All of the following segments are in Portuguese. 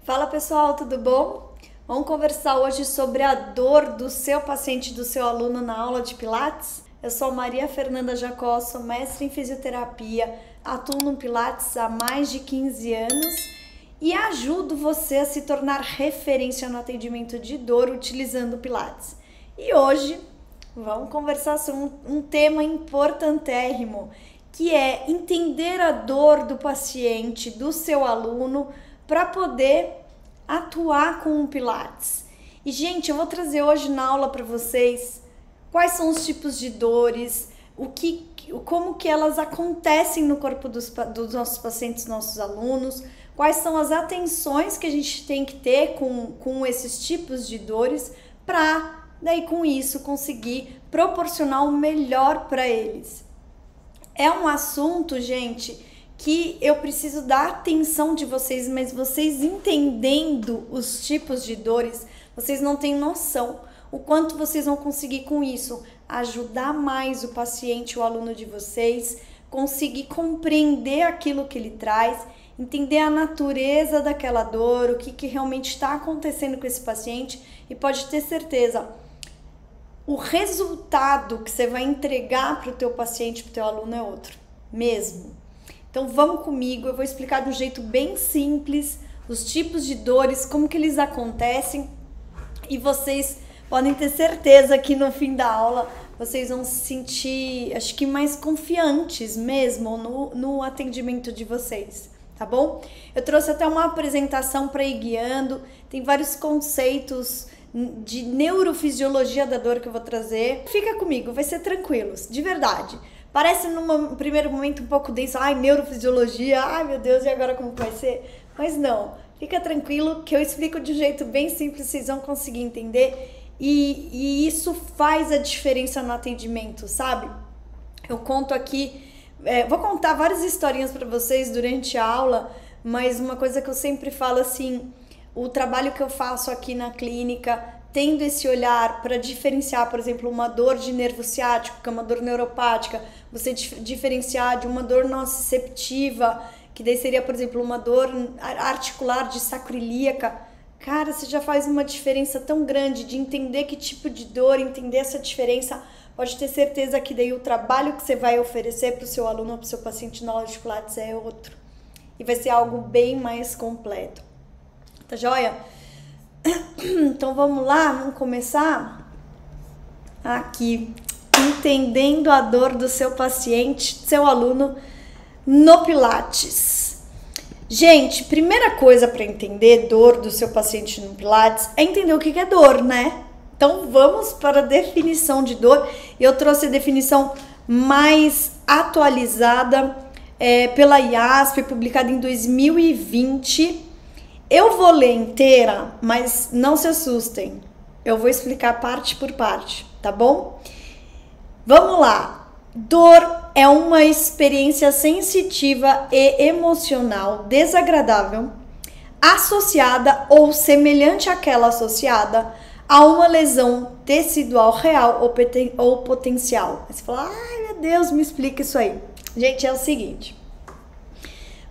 Fala pessoal, tudo bom? Vamos conversar hoje sobre a dor do seu paciente, do seu aluno na aula de Pilates? Eu sou Maria Fernanda Jacó, sou mestre em fisioterapia, atuo no Pilates há mais de 15 anos e ajudo você a se tornar referência no atendimento de dor utilizando o Pilates. E hoje vamos conversar sobre um tema importantérrimo, que é entender a dor do paciente, do seu aluno, para poder atuar com o Pilates. E gente, eu vou trazer hoje na aula para vocês quais são os tipos de dores, como que elas acontecem no corpo dos nossos pacientes, nossos alunos, quais são as atenções que a gente tem que ter com esses tipos de dores para daí com isso conseguir proporcionar o melhor para eles. É um assunto, gente, que eu preciso da atenção de vocês, mas vocês entendendo os tipos de dores, vocês não têm noção o quanto vocês vão conseguir com isso ajudar mais o paciente, o aluno de vocês, conseguir compreender aquilo que ele traz, entender a natureza daquela dor, o que realmente está acontecendo com esse paciente, e pode ter certeza, o resultado que você vai entregar para o teu paciente, para o teu aluno é outro, mesmo. Então vamos comigo, eu vou explicar de um jeito bem simples os tipos de dores, como que eles acontecem, e vocês podem ter certeza que no fim da aula vocês vão se sentir, acho que mais confiantes mesmo no atendimento de vocês, tá bom? Eu trouxe até uma apresentação para ir guiando, tem vários conceitos de neurofisiologia da dor que eu vou trazer. Fica comigo, vai ser tranquilo, de verdade. Parece num primeiro momento um pouco denso, ai, neurofisiologia, ai meu Deus, e agora como vai ser? Mas não, fica tranquilo que eu explico de um jeito bem simples, vocês vão conseguir entender e isso faz a diferença no atendimento, sabe? Eu conto aqui, vou contar várias historinhas para vocês durante a aula, mas uma coisa que eu sempre falo assim, o trabalho que eu faço aqui na clínica, tendo esse olhar para diferenciar, por exemplo, uma dor de nervo ciático, que é uma dor neuropática, você diferenciar de uma dor nociceptiva, que daí seria, por exemplo, uma dor articular de sacroiliaca. Cara, você já faz uma diferença tão grande de entender que tipo de dor, entender essa diferença, pode ter certeza que daí o trabalho que você vai oferecer para o seu aluno ou para o seu paciente na aula de Pilates é outro. E vai ser algo bem mais completo. Tá joia? Então vamos lá, vamos começar aqui, entendendo a dor do seu paciente, seu aluno no Pilates. Gente, primeira coisa para entender dor do seu paciente no Pilates é entender o que é dor, né? Então vamos para a definição de dor. Eu trouxe a definição mais atualizada pela IASP, publicada em 2020. Eu vou ler inteira, mas não se assustem. Eu vou explicar parte por parte, tá bom? Vamos lá. Dor é uma experiência sensitiva e emocional desagradável associada ou semelhante àquela associada a uma lesão tecidual real ou potencial. Aí você fala, ai meu Deus, me explica isso aí. Gente, é o seguinte.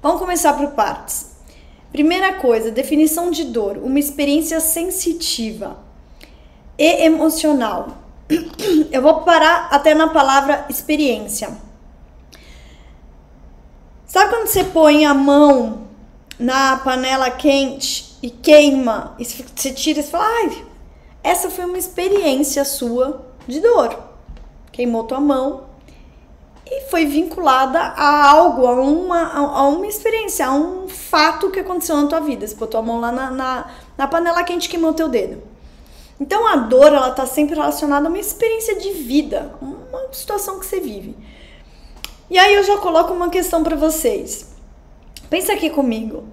Vamos começar por partes. Primeira coisa, definição de dor, uma experiência sensitiva e emocional. Eu vou parar até na palavra experiência. Sabe quando você põe a mão na panela quente e queima, e você tira e fala, ai, essa foi uma experiência sua de dor. Queimou tua mão e foi vinculada a algo, a uma experiência, a um fato que aconteceu na tua vida. Você botou a mão lá na panela quente e queimou teu dedo. Então a dor, ela tá sempre relacionada a uma experiência de vida, uma situação que você vive. E aí eu já coloco uma questão para vocês. Pensa aqui comigo.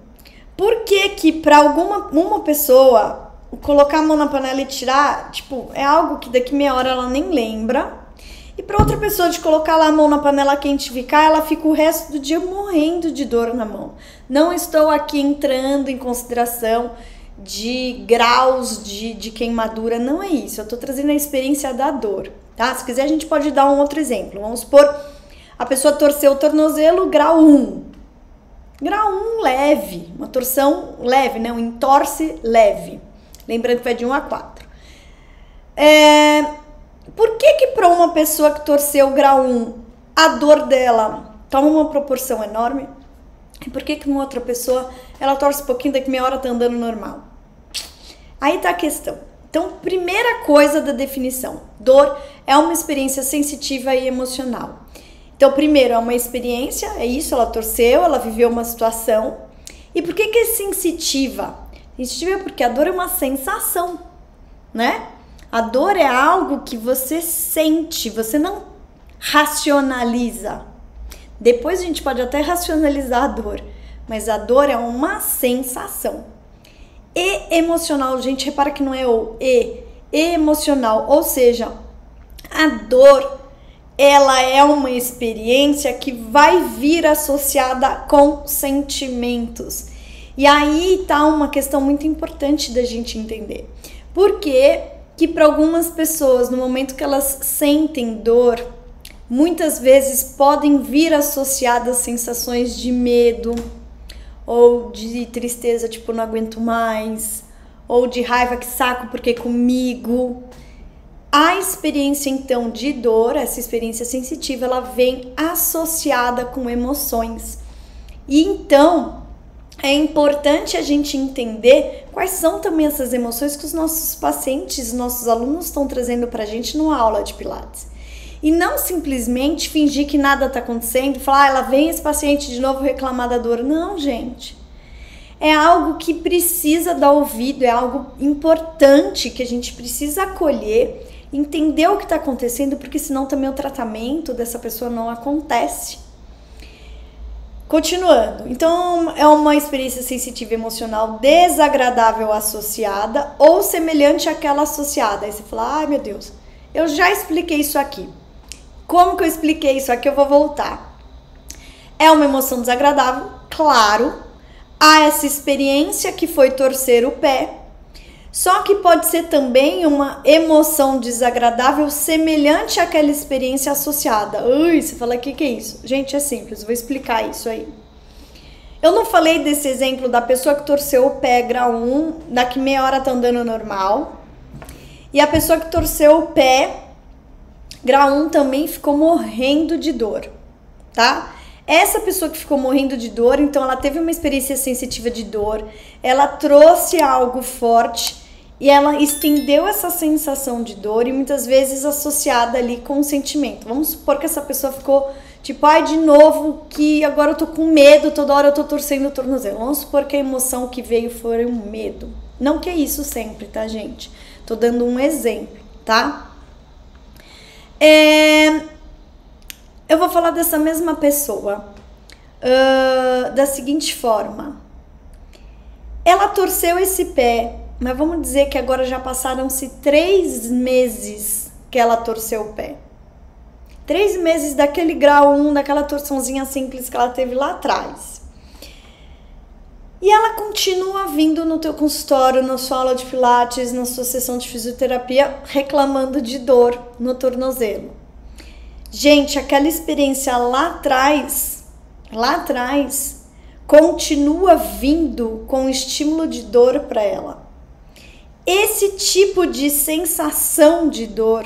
Por que para uma pessoa colocar a mão na panela e tirar, tipo, é algo que daqui meia hora ela nem lembra? E para outra pessoa de colocar lá a mão na panela quente e ficar, ela fica o resto do dia morrendo de dor na mão. Não estou aqui entrando em consideração de graus de queimadura, não é isso. Eu tô trazendo a experiência da dor, tá? Se quiser a gente pode dar um outro exemplo. Vamos supor, a pessoa torceu o tornozelo, grau 1. Grau 1 leve, uma torção leve, né? Um entorse leve. Lembrando que vai de 1 a 4. Por que para uma pessoa que torceu o grau 1, a dor dela toma uma proporção enorme? E por que uma outra pessoa, ela torce um pouquinho, daqui meia hora tá andando normal? Aí tá a questão. Então, primeira coisa da definição. Dor é uma experiência sensitiva e emocional. Então, primeiro, é uma experiência, é isso, ela torceu, ela viveu uma situação. E por que é sensitiva? Sensitiva é porque a dor é uma sensação, né? A dor é algo que você sente, você não racionaliza. Depois a gente pode até racionalizar a dor, mas a dor é uma sensação. E emocional, gente, repara que não é emocional, ou seja, a dor, ela é uma experiência que vai vir associada com sentimentos. E aí tá uma questão muito importante da gente entender. Por quê? Que para algumas pessoas, no momento que elas sentem dor, muitas vezes podem vir associadas sensações de medo, ou de tristeza, tipo, não aguento mais, ou de raiva, que saco, porque comigo. A experiência, então, de dor, essa experiência sensitiva, ela vem associada com emoções. E então, é importante a gente entender quais são também essas emoções que os nossos pacientes, nossos alunos estão trazendo pra gente numa aula de Pilates. E não simplesmente fingir que nada está acontecendo e falar, ela vem esse paciente de novo reclamar da dor. Não, gente. É algo que precisa dar ouvido, é algo importante que a gente precisa acolher, entender o que está acontecendo, porque senão também o tratamento dessa pessoa não acontece. Continuando. Então, é uma experiência sensitiva emocional desagradável associada ou semelhante àquela associada. Aí você fala, ai meu Deus, eu já expliquei isso aqui. Como que eu expliquei isso aqui? Eu vou voltar. É uma emoção desagradável, claro. Há essa experiência que foi torcer o pé. Só que pode ser também uma emoção desagradável semelhante àquela experiência associada. Ui, você fala, o que é isso? Gente, é simples, vou explicar isso aí. Eu não falei desse exemplo da pessoa que torceu o pé grau 1, daqui meia hora tá andando normal. E a pessoa que torceu o pé grau 1 também ficou morrendo de dor, tá? Essa pessoa que ficou morrendo de dor, então ela teve uma experiência sensitiva de dor, ela trouxe algo forte e ela estendeu essa sensação de dor e muitas vezes associada ali com um sentimento. Vamos supor que essa pessoa ficou tipo, ai, de novo, que agora eu tô com medo, toda hora eu tô torcendo o tornozelo. Vamos supor que a emoção que veio foi um medo. Não que é isso sempre, tá, gente? Tô dando um exemplo, tá? Eu vou falar dessa mesma pessoa da seguinte forma. Ela torceu esse pé, mas vamos dizer que agora já passaram-se 3 meses que ela torceu o pé. 3 meses daquele grau 1, daquela torçãozinha simples que ela teve lá atrás. E ela continua vindo no teu consultório, na sua aula de Pilates, na sua sessão de fisioterapia, reclamando de dor no tornozelo. Gente, aquela experiência lá atrás, continua vindo com estímulo de dor para ela. Esse tipo de sensação de dor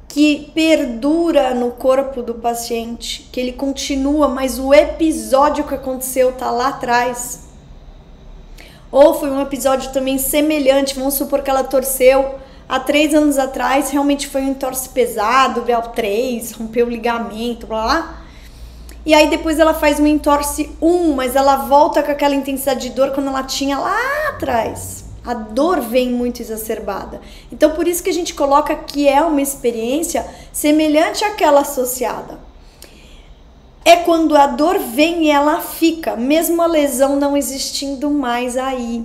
que perdura no corpo do paciente, que ele continua, mas o episódio que aconteceu tá lá atrás. Ou foi um episódio também semelhante, vamos supor que ela torceu há 3 anos atrás, realmente foi um entorse pesado, grau 3, rompeu o ligamento, blá blá. E aí depois ela faz um entorse 1, mas ela volta com aquela intensidade de dor quando ela tinha lá atrás. A dor vem muito exacerbada. Então por isso que a gente coloca que é uma experiência semelhante àquela associada. É quando a dor vem e ela fica, mesmo a lesão não existindo mais aí.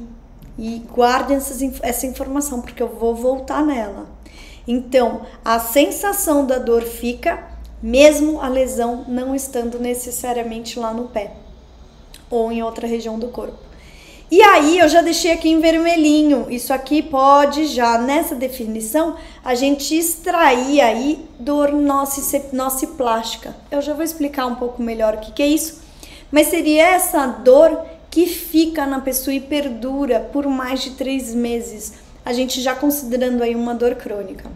E guardem essa informação, porque eu vou voltar nela. Então, a sensação da dor fica, mesmo a lesão não estando necessariamente lá no pé ou em outra região do corpo. E aí, eu já deixei aqui em vermelhinho. Isso aqui pode já, nessa definição, a gente extrair aí dor nociplástica. Eu já vou explicar um pouco melhor o que é isso. mas seria essa dor que fica na pessoa e perdura por mais de 3 meses. A gente já considerando aí uma dor crônica.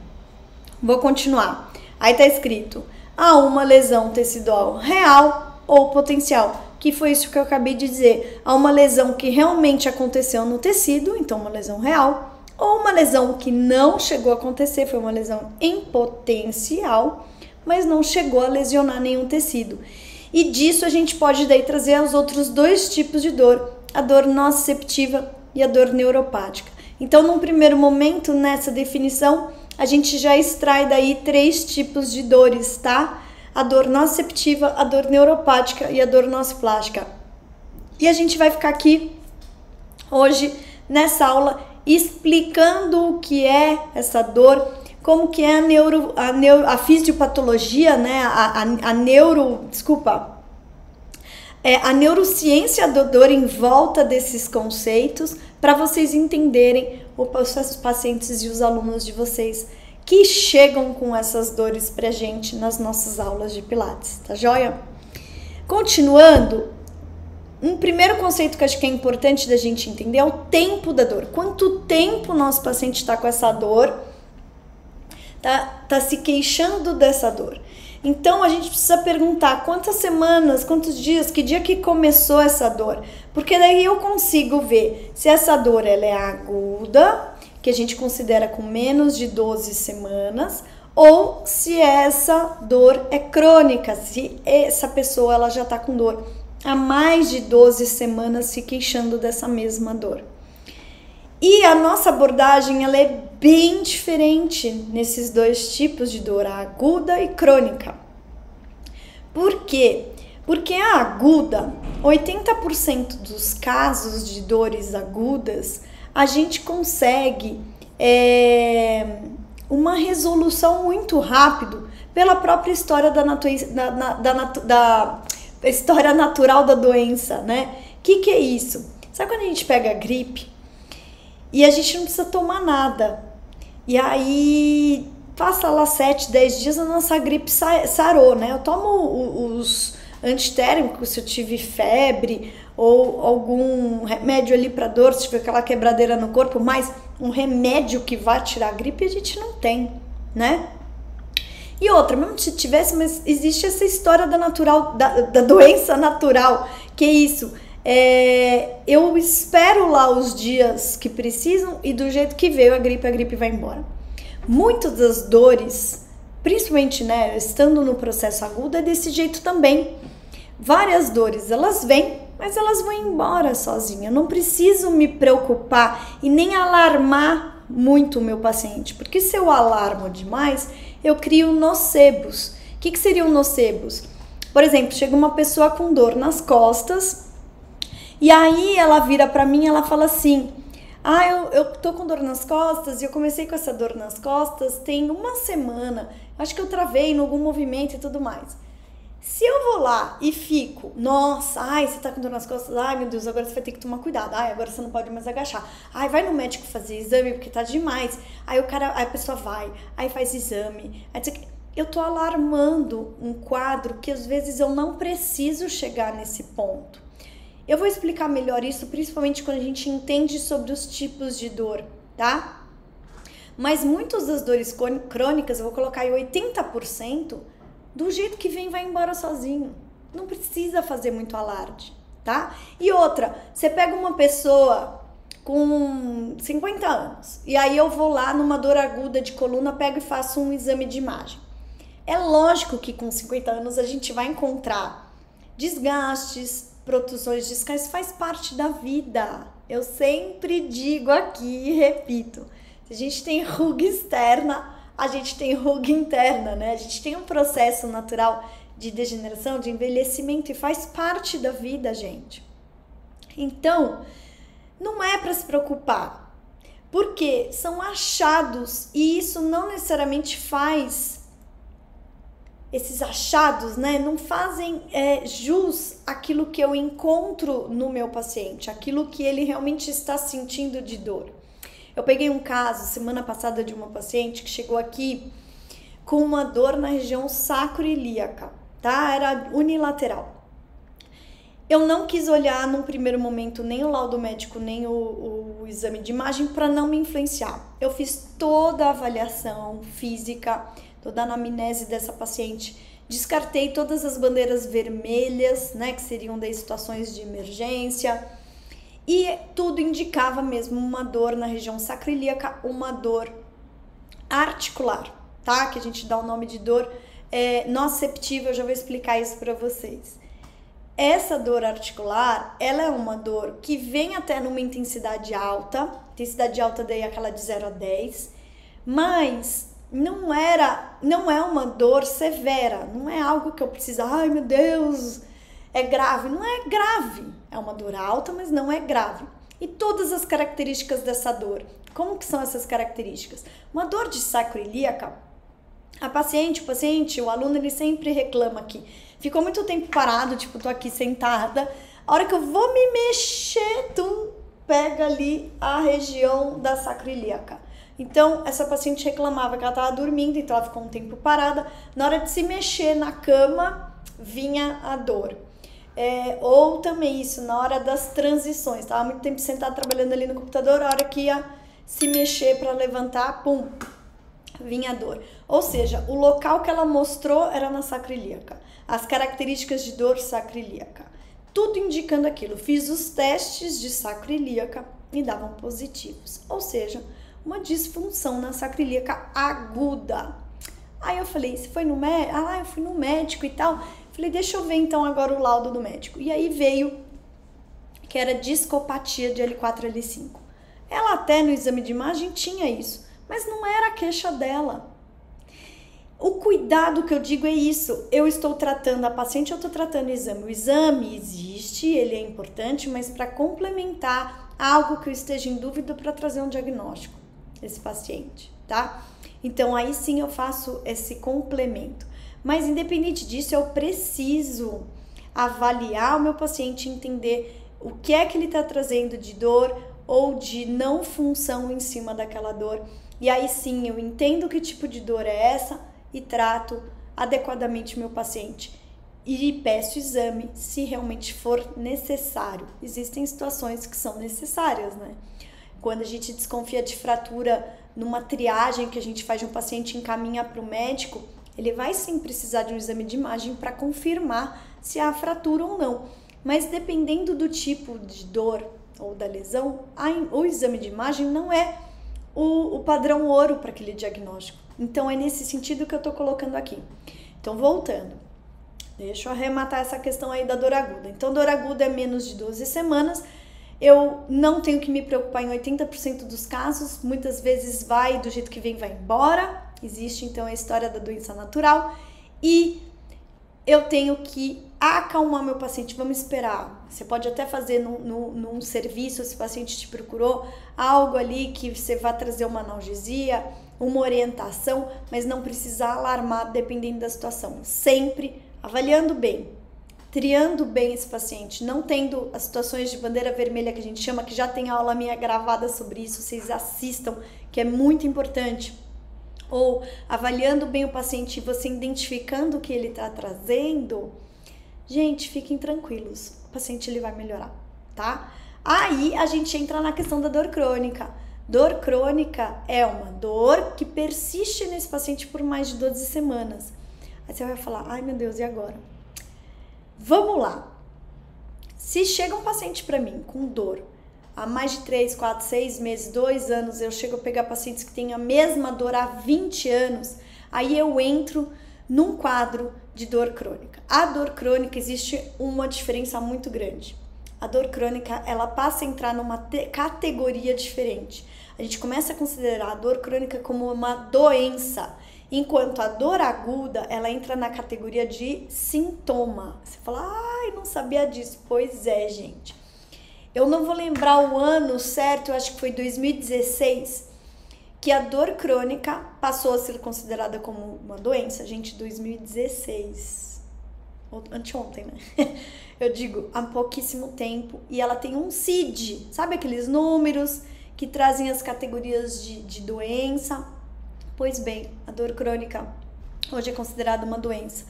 Vou continuar. Aí tá escrito: há uma lesão tecidual real ou potencial, que foi isso que eu acabei de dizer. Há uma lesão que realmente aconteceu no tecido, então uma lesão real, ou uma lesão que não chegou a acontecer, foi uma lesão em potencial, mas não chegou a lesionar nenhum tecido. E disso a gente pode daí trazer os outros 2 tipos de dor, a dor nociceptiva e a dor neuropática. Então, num primeiro momento, nessa definição, a gente já extrai daí 3 tipos de dores, tá? A dor nociceptiva, a dor neuropática e a dor nociplástica. E a gente vai ficar aqui hoje nessa aula explicando o que é essa dor, como que é a fisiopatologia, né? A neurociência da dor em volta desses conceitos, para vocês entenderem os pacientes e os alunos de vocês que chegam com essas dores pra gente nas nossas aulas de Pilates, tá joia? Continuando, um primeiro conceito que eu acho que é importante da gente entender é o tempo da dor. Quanto tempo o nosso paciente está com essa dor, tá se queixando dessa dor. Então, a gente precisa perguntar quantas semanas, quantos dias, que dia que começou essa dor. Porque daí eu consigo ver se essa dor ela é aguda, que a gente considera com menos de 12 semanas, ou se essa dor é crônica, se essa pessoa ela já está com dor há mais de 12 semanas se queixando dessa mesma dor. E a nossa abordagem ela é bem diferente nesses 2 tipos de dor, a aguda e crônica. Por quê? Porque a aguda, 80% dos casos de dores agudas, a gente consegue uma resolução muito rápido pela própria história da história natural da doença, né? Que é isso? Sabe quando a gente pega a gripe e a gente não precisa tomar nada? E aí passa lá 7, 10 dias, a nossa gripe sarou, né? Eu tomo os antitérmicos se eu tive febre ou algum remédio ali para dor, se tiver aquela quebradeira no corpo, mas um remédio que vai tirar a gripe a gente não tem, né? E outra, mesmo se tivesse, mas existe essa história da doença natural, que é isso, eu espero lá os dias que precisam e do jeito que veio a gripe vai embora. Muitas das dores, principalmente, né, estando no processo agudo, é desse jeito também. Várias dores, elas vêm, mas elas vão embora sozinhas. Eu não preciso me preocupar e nem alarmar muito o meu paciente, porque se eu alarmo demais, eu crio nocebos. O que seriam nocebos? Por exemplo, chega uma pessoa com dor nas costas e aí ela vira pra mim e ela fala assim: eu tô com dor nas costas e eu comecei com essa dor nas costas tem 1 semana, acho que eu travei em algum movimento e tudo mais. Se eu vou lá e fico, nossa, você tá com dor nas costas, meu Deus, agora você vai ter que tomar cuidado, agora você não pode mais agachar, vai no médico fazer exame porque tá demais, aí a pessoa vai, aí faz exame, eu tô alarmando um quadro que às vezes eu não preciso chegar nesse ponto. Eu vou explicar melhor isso, principalmente quando a gente entende sobre os tipos de dor, tá? Mas muitas das dores crônicas, eu vou colocar aí 80%, do jeito que vem, vai embora sozinho. Não precisa fazer muito alarde, tá? E outra, você pega uma pessoa com 50 anos, e aí eu vou lá numa dor aguda de coluna, pego e faço um exame de imagem. É lógico que com 50 anos a gente vai encontrar desgastes, protusões discais, faz parte da vida. Eu sempre digo aqui e repito, se a gente tem ruga externa, a gente tem ruga interna, né? A gente tem um processo natural de degeneração, de envelhecimento e faz parte da vida, gente. Então, não é para se preocupar, porque são achados e isso não necessariamente faz, esses achados, né, não fazem jus àquilo que eu encontro no meu paciente, aquilo que ele realmente está sentindo de dor. Eu peguei um caso semana passada de uma paciente que chegou aqui com uma dor na região sacroiliaca, tá? Era unilateral. Eu não quis olhar num primeiro momento nem o laudo médico, nem o exame de imagem para não me influenciar. Eu fiz toda a avaliação física, toda a anamnese dessa paciente, descartei todas as bandeiras vermelhas, né, que seriam das situações de emergência, e tudo indicava mesmo uma dor na região sacroiliaca, uma dor articular, tá? Que a gente dá o nome de dor nociceptiva, eu já vou explicar isso para vocês. Essa dor articular, ela é uma dor que vem até numa intensidade alta daí aquela de 0 a 10, mas não é uma dor severa, não é algo que eu preciso, ai meu Deus, é grave, não é grave, é uma dor alta, mas não é grave. E todas as características dessa dor, como que são essas características? Uma dor de sacroiliaca, o paciente, o aluno, ele sempre reclama que ficou muito tempo parado, tipo, tô aqui sentada, a hora que eu vou me mexer, pega ali a região da sacroiliaca. Então, essa paciente reclamava que ela tava dormindo, então ela ficou um tempo parada, na hora de se mexer na cama, vinha a dor. Ou também isso, na hora das transições, tava muito tempo sentada trabalhando ali no computador, a hora que ia se mexer para levantar, pum, vinha a dor. Ou seja, o local que ela mostrou era na sacroiliaca. As características de dor sacroiliaca. Tudo indicando aquilo. Fiz os testes de sacroiliaca e davam positivos. Ou seja, uma disfunção na sacroiliaca aguda. Aí eu falei, você foi no médico? Eu fui no médico e tal. Falei, deixa eu ver então agora o laudo do médico. E aí veio que era discopatia de L4 e L5. Ela até no exame de imagem tinha isso, mas não era a queixa dela. O cuidado que eu digo é isso, eu estou tratando a paciente, eu estou tratando o exame. O exame existe, ele é importante, mas para complementar algo que eu esteja em dúvida para trazer um diagnóstico desse paciente, tá? Então aí sim eu faço esse complemento. Mas independente disso, eu preciso avaliar o meu paciente, entender o que é que ele está trazendo de dor ou de não função em cima daquela dor. E aí sim eu entendo que tipo de dor é essa e trato adequadamente o meu paciente. E peço exame se realmente for necessário. Existem situações que são necessárias, né? Quando a gente desconfia de fratura numa triagem que a gente faz de um paciente e encaminha para o médico, ele vai sim precisar de um exame de imagem para confirmar se há fratura ou não. Mas dependendo do tipo de dor ou da lesão, o exame de imagem não é o padrão ouro para aquele diagnóstico. Então é nesse sentido que eu estou colocando aqui. Então voltando, deixa eu arrematar essa questão aí da dor aguda. Então dor aguda é menos de 12 semanas, eu não tenho que me preocupar em 80% dos casos, muitas vezes vai do jeito que vem, vai embora. Existe então a história da doença natural e eu tenho que acalmar meu paciente, vamos esperar. Você pode até fazer num serviço, se o paciente te procurou, algo ali que você vai trazer uma analgesia, uma orientação, mas não precisar alarmar dependendo da situação. Sempre avaliando bem, triando bem esse paciente, não tendo as situações de bandeira vermelha que a gente chama, que já tem aula minha gravada sobre isso, vocês assistam, que é muito importante. Ou avaliando bem o paciente e você identificando o que ele está trazendo, gente, fiquem tranquilos, o paciente ele vai melhorar, tá? Aí a gente entra na questão da dor crônica. Dor crônica é uma dor que persiste nesse paciente por mais de 12 semanas. Aí você vai falar, ai meu Deus, e agora? Vamos lá. Se chega um paciente para mim com dor há mais de 3, 4, 6 meses, 2 anos, eu chego a pegar pacientes que têm a mesma dor há 20 anos, aí eu entro num quadro de dor crônica. A dor crônica existe uma diferença muito grande. A dor crônica, ela passa a entrar numa categoria diferente. A gente começa a considerar a dor crônica como uma doença, enquanto a dor aguda, ela entra na categoria de sintoma. Você fala, ai, não sabia disso. Pois é, gente. Eu não vou lembrar o ano certo, eu acho que foi 2016, que a dor crônica passou a ser considerada como uma doença. Gente, 2016. Anteontem, né? Eu digo, há pouquíssimo tempo. E ela tem um CID, sabe aqueles números que trazem as categorias de doença? Pois bem, a dor crônica hoje é considerada uma doença.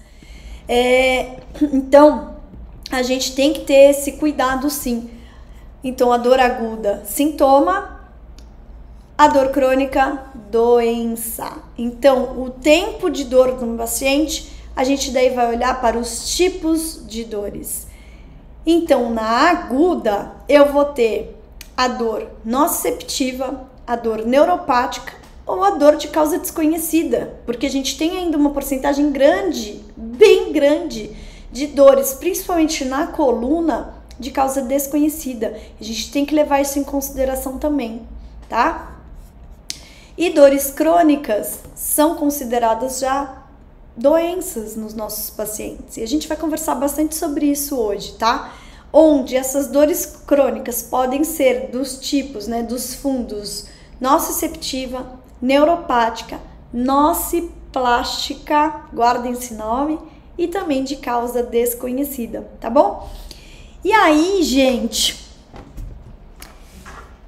Então, a gente tem que ter esse cuidado sim. Então, a dor aguda, sintoma, a dor crônica, doença. Então, o tempo de dor do paciente, a gente daí vai olhar para os tipos de dores. Então, na aguda, eu vou ter a dor nociceptiva, a dor neuropática ou a dor de causa desconhecida, porque a gente tem ainda uma porcentagem grande, bem grande, de dores, principalmente na coluna, de causa desconhecida. A gente tem que levar isso em consideração também, tá? E dores crônicas são consideradas já doenças nos nossos pacientes. E a gente vai conversar bastante sobre isso hoje, tá? Onde essas dores crônicas podem ser dos tipos, né, dos fundos nociceptiva, neuropática, nociplástica, guardem esse nome, e também de causa desconhecida, tá bom? E aí, gente,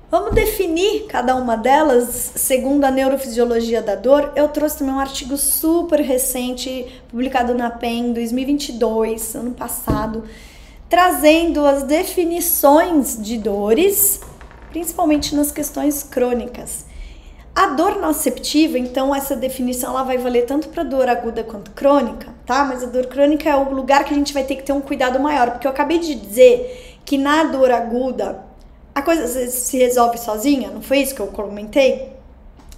vamos definir cada uma delas segundo a neurofisiologia da dor. Eu trouxe também um artigo super recente, publicado na PEN em 2022, ano passado, trazendo as definições de dores, principalmente nas questões crônicas. A dor nociceptiva, então, essa definição ela vai valer tanto para dor aguda quanto crônica, tá? Mas a dor crônica é o lugar que a gente vai ter que ter um cuidado maior, porque eu acabei de dizer que na dor aguda a coisa às vezes se resolve sozinha, não foi isso que eu comentei?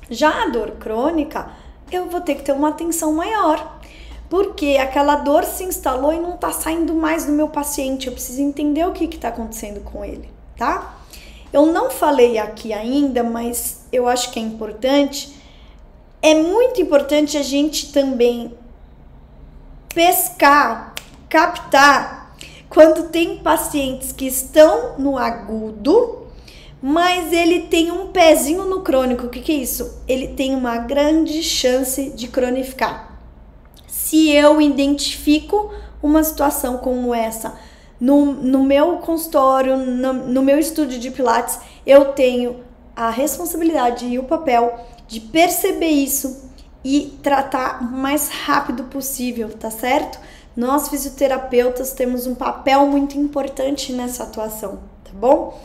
Já a dor crônica, eu vou ter que ter uma atenção maior, porque aquela dor se instalou e não tá saindo mais do meu paciente, eu preciso entender o que tá acontecendo com ele, tá? Eu não falei aqui ainda, mas eu acho que é importante. É muito importante a gente também pescar, captar, quando tem pacientes que estão no agudo, mas ele tem um pezinho no crônico. O que é isso? Ele tem uma grande chance de cronificar. Se eu identifico uma situação como essa, no meu consultório, no meu estúdio de Pilates, eu tenho a responsabilidade e o papel de perceber isso e tratar o mais rápido possível, tá certo? Nós fisioterapeutas temos um papel muito importante nessa atuação, tá bom?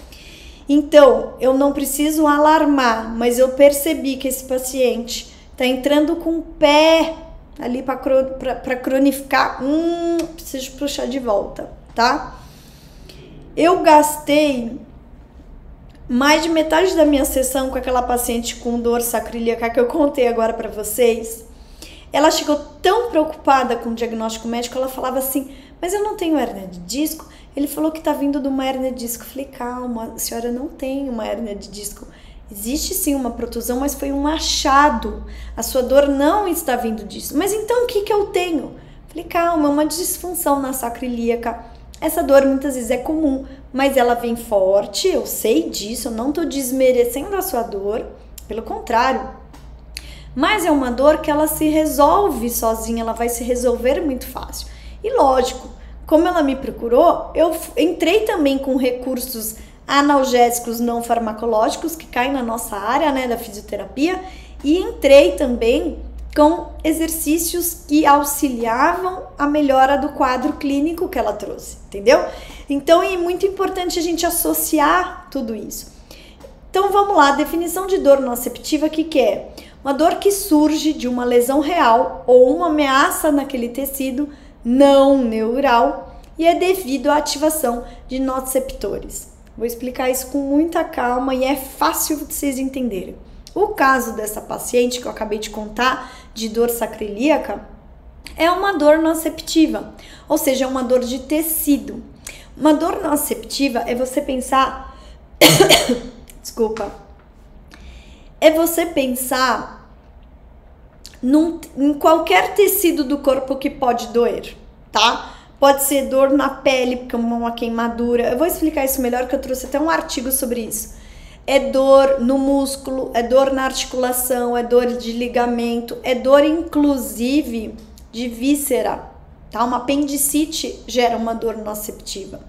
Então, eu não preciso alarmar, mas eu percebi que esse paciente tá entrando com o pé ali para cronificar, preciso puxar de volta, tá? Eu gastei mais de metade da minha sessão com aquela paciente com dor sacroiliaca que eu contei agora para vocês. Ela chegou tão preocupada com o diagnóstico médico, ela falava assim, mas eu não tenho hérnia de disco? Ele falou que tá vindo de uma hérnia de disco. Eu falei, calma, a senhora não tem uma hérnia de disco. Existe sim uma protusão, mas foi um achado. A sua dor não está vindo disso. Mas então o que eu tenho? Eu falei, calma, é uma disfunção na sacroiliaca. Essa dor muitas vezes é comum, mas ela vem forte, eu sei disso, eu não tô desmerecendo a sua dor, pelo contrário. Mas é uma dor que ela se resolve sozinha, ela vai se resolver muito fácil. E lógico, como ela me procurou, eu entrei também com recursos analgésicos não farmacológicos que caem na nossa área, né, da fisioterapia, e entrei também com exercícios que auxiliavam a melhora do quadro clínico que ela trouxe, entendeu? Então é muito importante a gente associar tudo isso. Então vamos lá, definição de dor nociceptiva, que é? Uma dor que surge de uma lesão real ou uma ameaça naquele tecido não neural e é devido à ativação de nociceptores. Vou explicar isso com muita calma e é fácil de vocês entenderem. O caso dessa paciente que eu acabei de contar, de dor sacroiliaca, é uma dor nociceptiva, ou seja, é uma dor de tecido. Uma dor nociceptiva é você pensar... Desculpa. É você pensar em qualquer tecido do corpo que pode doer, tá? Pode ser dor na pele, como uma queimadura. Eu vou explicar isso melhor, que eu trouxe até um artigo sobre isso. É dor no músculo, é dor na articulação, é dor de ligamento, é dor inclusive de víscera, tá? Uma apendicite gera uma dor nociceptiva.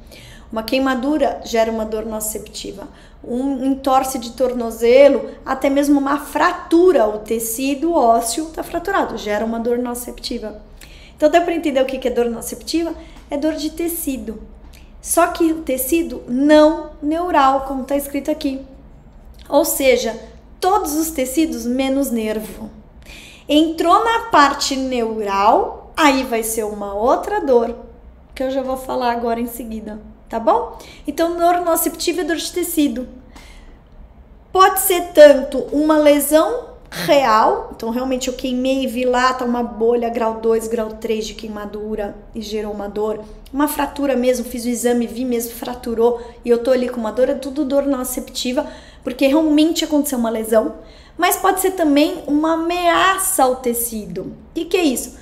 Uma queimadura gera uma dor nociceptiva. Um entorse de tornozelo, até mesmo uma fratura, o tecido ósseo está fraturado, gera uma dor nociceptiva. Então dá para entender o que é dor nociceptiva? É dor de tecido. Só que o tecido não neural, como está escrito aqui. Ou seja, todos os tecidos menos nervo. Entrou na parte neural, aí vai ser uma outra dor, que eu já vou falar agora em seguida, tá bom? Então, dor nociceptiva é dor de tecido. Pode ser tanto uma lesão real, então realmente eu queimei e vi lá, tá uma bolha grau 2, grau 3 de queimadura e gerou uma dor. Uma fratura mesmo, fiz o exame, vi mesmo, fraturou e eu tô ali com uma dor, é tudo dor nociceptiva, porque realmente aconteceu uma lesão. Mas pode ser também uma ameaça ao tecido. O que é isso?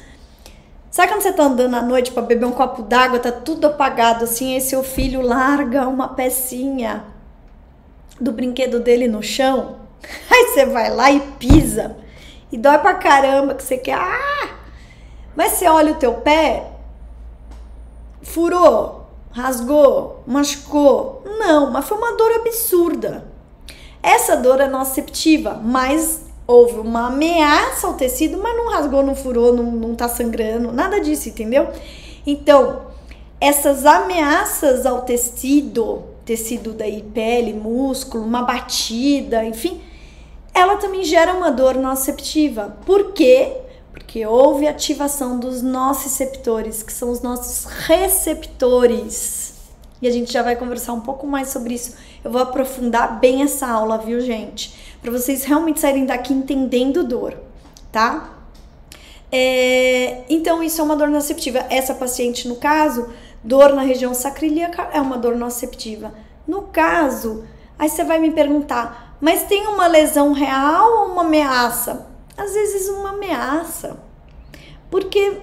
Sabe quando você tá andando à noite para beber um copo d'água, tá tudo apagado assim, aí seu filho larga uma pecinha do brinquedo dele no chão? Aí você vai lá e pisa e dói pra caramba, que você quer, mas você olha o teu pé, furou, rasgou, machucou? Não, mas foi uma dor absurda. Essa dor é nociceptiva, mas houve uma ameaça ao tecido, mas não rasgou, não furou, não tá sangrando, nada disso, entendeu? Então, essas ameaças ao tecido daí, pele, músculo, uma batida, enfim, ela também gera uma dor nociceptiva. Por quê? Porque houve ativação dos nociceptores, que são os nossos receptores. E a gente já vai conversar um pouco mais sobre isso. Eu vou aprofundar bem essa aula, viu, gente? Para vocês realmente saírem daqui entendendo dor, tá? Então, isso é uma dor nociceptiva. Essa paciente, no caso, dor na região sacroiliaca é uma dor nociceptiva. No caso, aí você vai me perguntar, mas tem uma lesão real ou uma ameaça? Às vezes uma ameaça, porque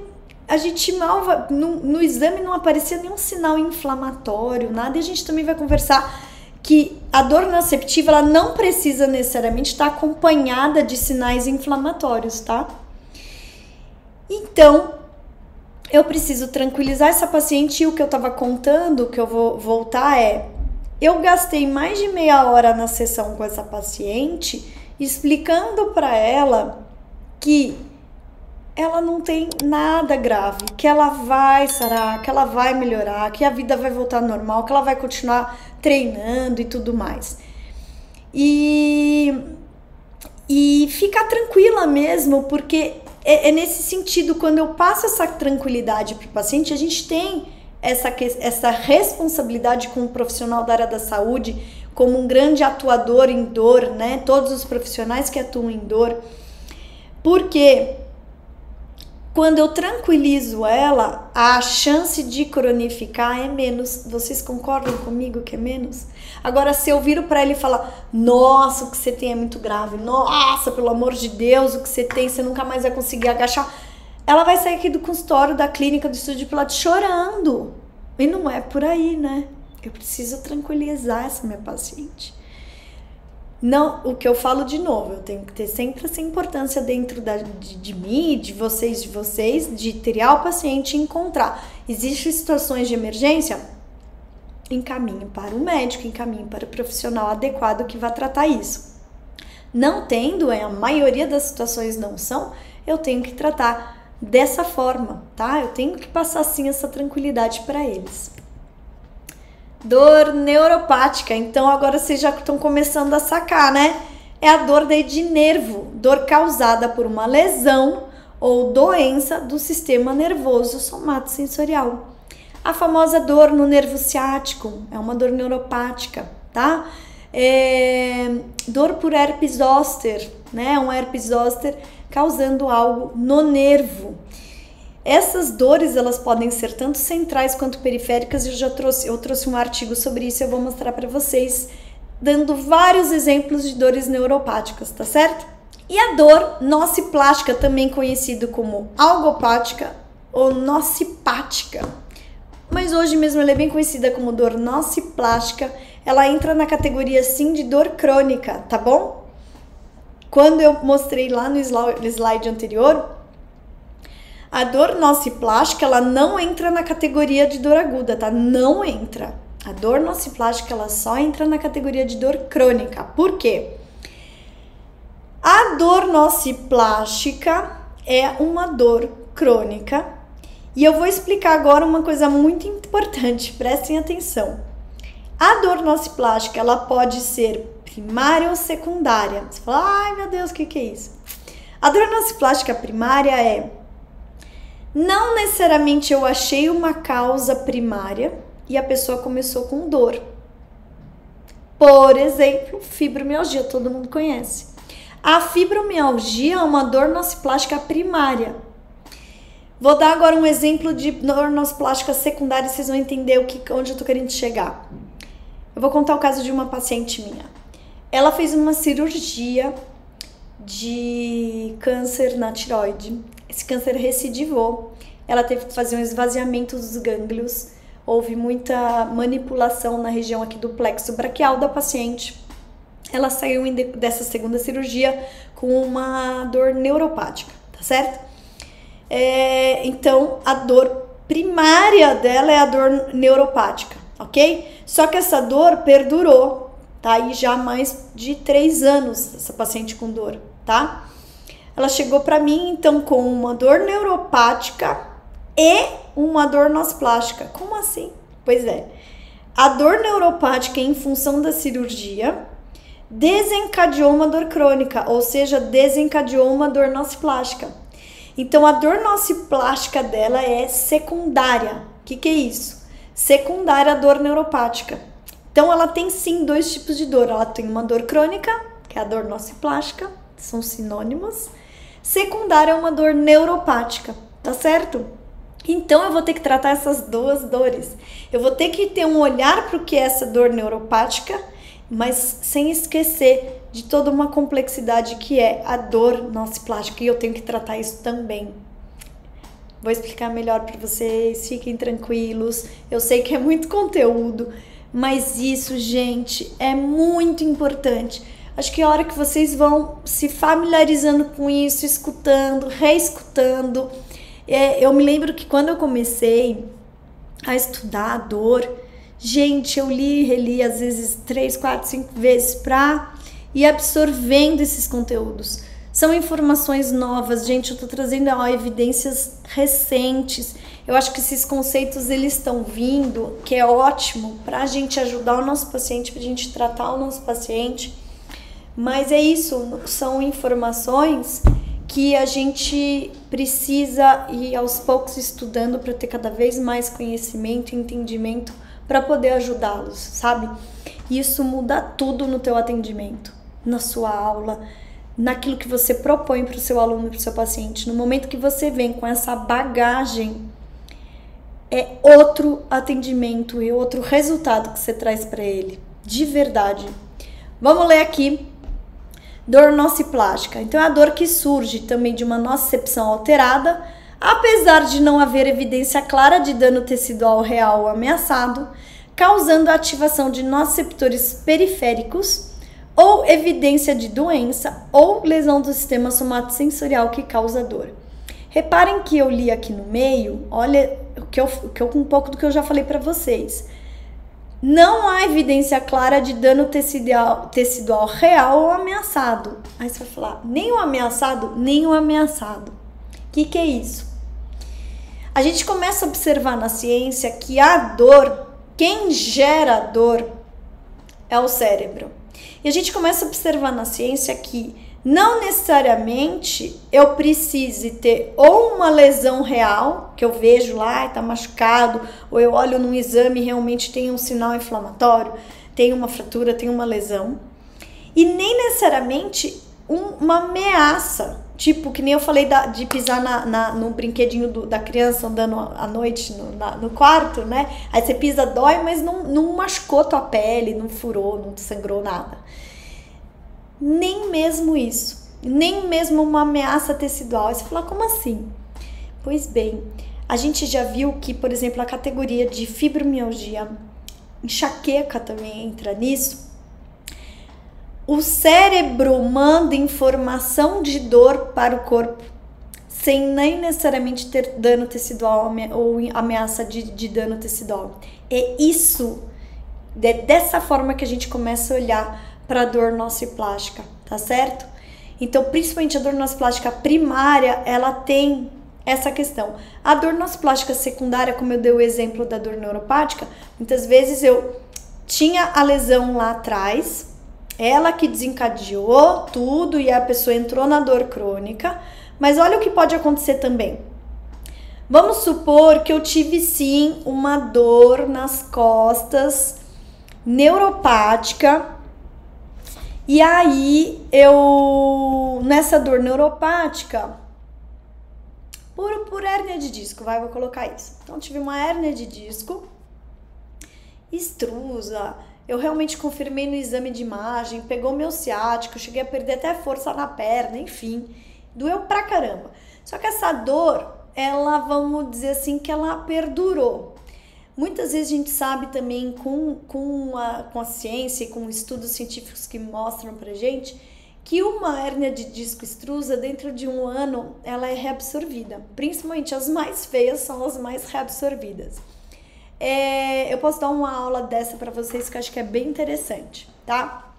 a gente mal, no exame não aparecia nenhum sinal inflamatório, nada, e a gente também vai conversar que a dor nociceptiva, ela não precisa necessariamente estar acompanhada de sinais inflamatórios, tá? Então, eu preciso tranquilizar essa paciente, e o que eu tava contando, que eu vou voltar eu gastei mais de meia hora na sessão com essa paciente, explicando para ela que ela não tem nada grave, que ela vai sarar, que ela vai melhorar, que a vida vai voltar ao normal, que ela vai continuar treinando e tudo mais. E ficar tranquila mesmo, porque é nesse sentido, quando eu passo essa tranquilidade para o paciente, a gente tem essa responsabilidade como profissional da área da saúde, como um grande atuador em dor, né? Todos os profissionais que atuam em dor, porque quando eu tranquilizo ela, a chance de cronificar é menos. Vocês concordam comigo que é menos? Agora, se eu viro para ela e falar, nossa, o que você tem é muito grave, nossa, pelo amor de Deus, o que você tem, você nunca mais vai conseguir agachar, ela vai sair aqui do consultório, da clínica, do estúdio de Pilates chorando. E não é por aí, né? Eu preciso tranquilizar essa minha paciente. Não, o que eu falo de novo, eu tenho que ter sempre essa importância dentro de mim, de vocês, de triar o paciente e encontrar. Existem situações de emergência? Encaminhe para o médico, encaminhe para o profissional adequado que vai tratar isso. Não tendo, a maioria das situações não são, eu tenho que tratar dessa forma, tá? Eu tenho que passar sim essa tranquilidade para eles. Dor neuropática, então agora vocês já estão começando a sacar, né? É a dor daí de nervo, dor causada por uma lesão ou doença do sistema nervoso somatosensorial. A famosa dor no nervo ciático é uma dor neuropática, tá? Dor por herpes zoster, né? Um herpes zoster causando algo no nervo. Essas dores, elas podem ser tanto centrais quanto periféricas, eu trouxe um artigo sobre isso, eu vou mostrar para vocês, dando vários exemplos de dores neuropáticas, tá certo? E a dor nociplástica, também conhecida como algopática ou nocipática, mas hoje mesmo ela é bem conhecida como dor nociplástica, ela entra na categoria sim de dor crônica, tá bom? Quando eu mostrei lá no slide anterior, a dor nociplástica, ela não entra na categoria de dor aguda, tá? Não entra. A dor nociplástica, ela só entra na categoria de dor crônica. Por quê? A dor nociplástica é uma dor crônica E eu vou explicar agora uma coisa muito importante, prestem atenção. A dor nociplástica, ela pode ser primária ou secundária. Você fala, ai meu Deus, o que é isso? A dor nociplástica primária é, não necessariamente eu achei uma causa primária e a pessoa começou com dor. Por exemplo, fibromialgia, todo mundo conhece. A fibromialgia é uma dor nociplástica primária. Vou dar agora um exemplo de dor nociplástica secundária e vocês vão entender onde eu tô querendo chegar. Eu vou contar o caso de uma paciente minha. Ela fez uma cirurgia de câncer na tireoide. Esse câncer recidivou. Ela teve que fazer um esvaziamento dos gânglios. Houve muita manipulação na região aqui do plexo braquial da paciente. Ela saiu dessa segunda cirurgia com uma dor neuropática, tá certo? Então, a dor primária dela é a dor neuropática, ok? Só que essa dor perdurou, tá? Aí já há mais de 3 anos, essa paciente com dor, tá? Ela chegou pra mim, então, com uma dor neuropática e uma dor nociplástica. Como assim? Pois é, a dor neuropática em função da cirurgia desencadeou uma dor crônica, ou seja, desencadeou uma dor nociplástica. Então, a dor nociplástica dela é secundária. O que é isso? Secundária à dor neuropática. Então, ela tem sim 2 tipos de dor. Ela tem uma dor crônica, que é a dor nociplástica, são sinônimos. Secundária é uma dor neuropática, tá certo? Então, eu vou ter que tratar essas 2 dores. Eu vou ter que ter um olhar para o que é essa dor neuropática, mas sem esquecer de toda uma complexidade que é a dor nociplástica, e eu tenho que tratar isso também. Vou explicar melhor para vocês, fiquem tranquilos. Eu sei que é muito conteúdo, mas isso, gente, é muito importante. Acho que a hora que vocês vão se familiarizando com isso, escutando, reescutando. Eu me lembro que quando eu comecei a estudar a dor, gente, eu li e reli às vezes 3, 4, 5 vezes para ir absorvendo esses conteúdos. São informações novas, gente, eu tô trazendo evidências recentes. Eu acho que esses conceitos, eles estão vindo, que é ótimo para a gente ajudar o nosso paciente, para a gente tratar o nosso paciente. Mas é isso, são informações que a gente precisa ir aos poucos estudando para ter cada vez mais conhecimento e entendimento para poder ajudá-los, sabe? Isso muda tudo no teu atendimento, na sua aula, naquilo que você propõe para o seu aluno, para o seu paciente. No momento que você vem com essa bagagem, é outro atendimento e outro resultado que você traz para ele, de verdade. Vamos ler aqui. Dor nociplástica. Então, é a dor que surge também de uma nocicepção alterada, apesar de não haver evidência clara de dano tecidual real ou ameaçado, causando a ativação de nociceptores periféricos ou evidência de doença ou lesão do sistema somatosensorial que causa dor. Reparem que eu li aqui no meio, olha um pouco do que eu já falei para vocês. Não há evidência clara de dano tecidual real ou ameaçado. Aí você vai falar, nem o ameaçado, nem o ameaçado. O que é isso? A gente começa a observar na ciência que a dor, quem gera a dor é o cérebro. E a gente começa a observar na ciência que não necessariamente eu precise ter ou uma lesão real, que eu vejo lá e tá machucado, ou eu olho num exame e realmente tem um sinal inflamatório, tem uma fratura, tem uma lesão, e nem necessariamente uma ameaça, tipo, que nem eu falei de pisar no brinquedinho da criança andando à noite no quarto, né? Aí você pisa, dói, mas não machucou tua pele, não furou, não sangrou nada. Nem mesmo isso, nem mesmo uma ameaça tecidual. Aí você fala, como assim? Pois bem, a gente já viu que, por exemplo, a categoria de fibromialgia, enxaqueca também entra nisso. O cérebro manda informação de dor para o corpo, sem nem necessariamente ter dano tecidual ou ameaça de dano tecidual. É isso, é dessa forma que a gente começa a olhar para a dor nociplástica, tá certo? Então, principalmente a dor nociplástica primária, ela tem essa questão. A dor nociplástica secundária, como eu dei o exemplo da dor neuropática, muitas vezes eu tinha a lesão lá atrás, ela que desencadeou tudo e a pessoa entrou na dor crônica, mas olha o que pode acontecer também. Vamos supor que eu tive sim uma dor nas costas neuropática e aí nessa dor neuropática, por hérnia de disco, vou colocar isso. Então, tive uma hérnia de disco extrusa, eu realmente confirmei no exame de imagem, pegou meu ciático, cheguei a perder até força na perna, enfim, doeu pra caramba. Só que essa dor, ela, vamos dizer assim, que ela perdurou. Muitas vezes a gente sabe também com a ciência e com estudos científicos que mostram pra gente que uma hérnia de disco extrusa, dentro de um ano, ela é reabsorvida. Principalmente as mais feias são as mais reabsorvidas. Eu posso dar uma aula dessa para vocês que eu acho que é bem interessante, tá?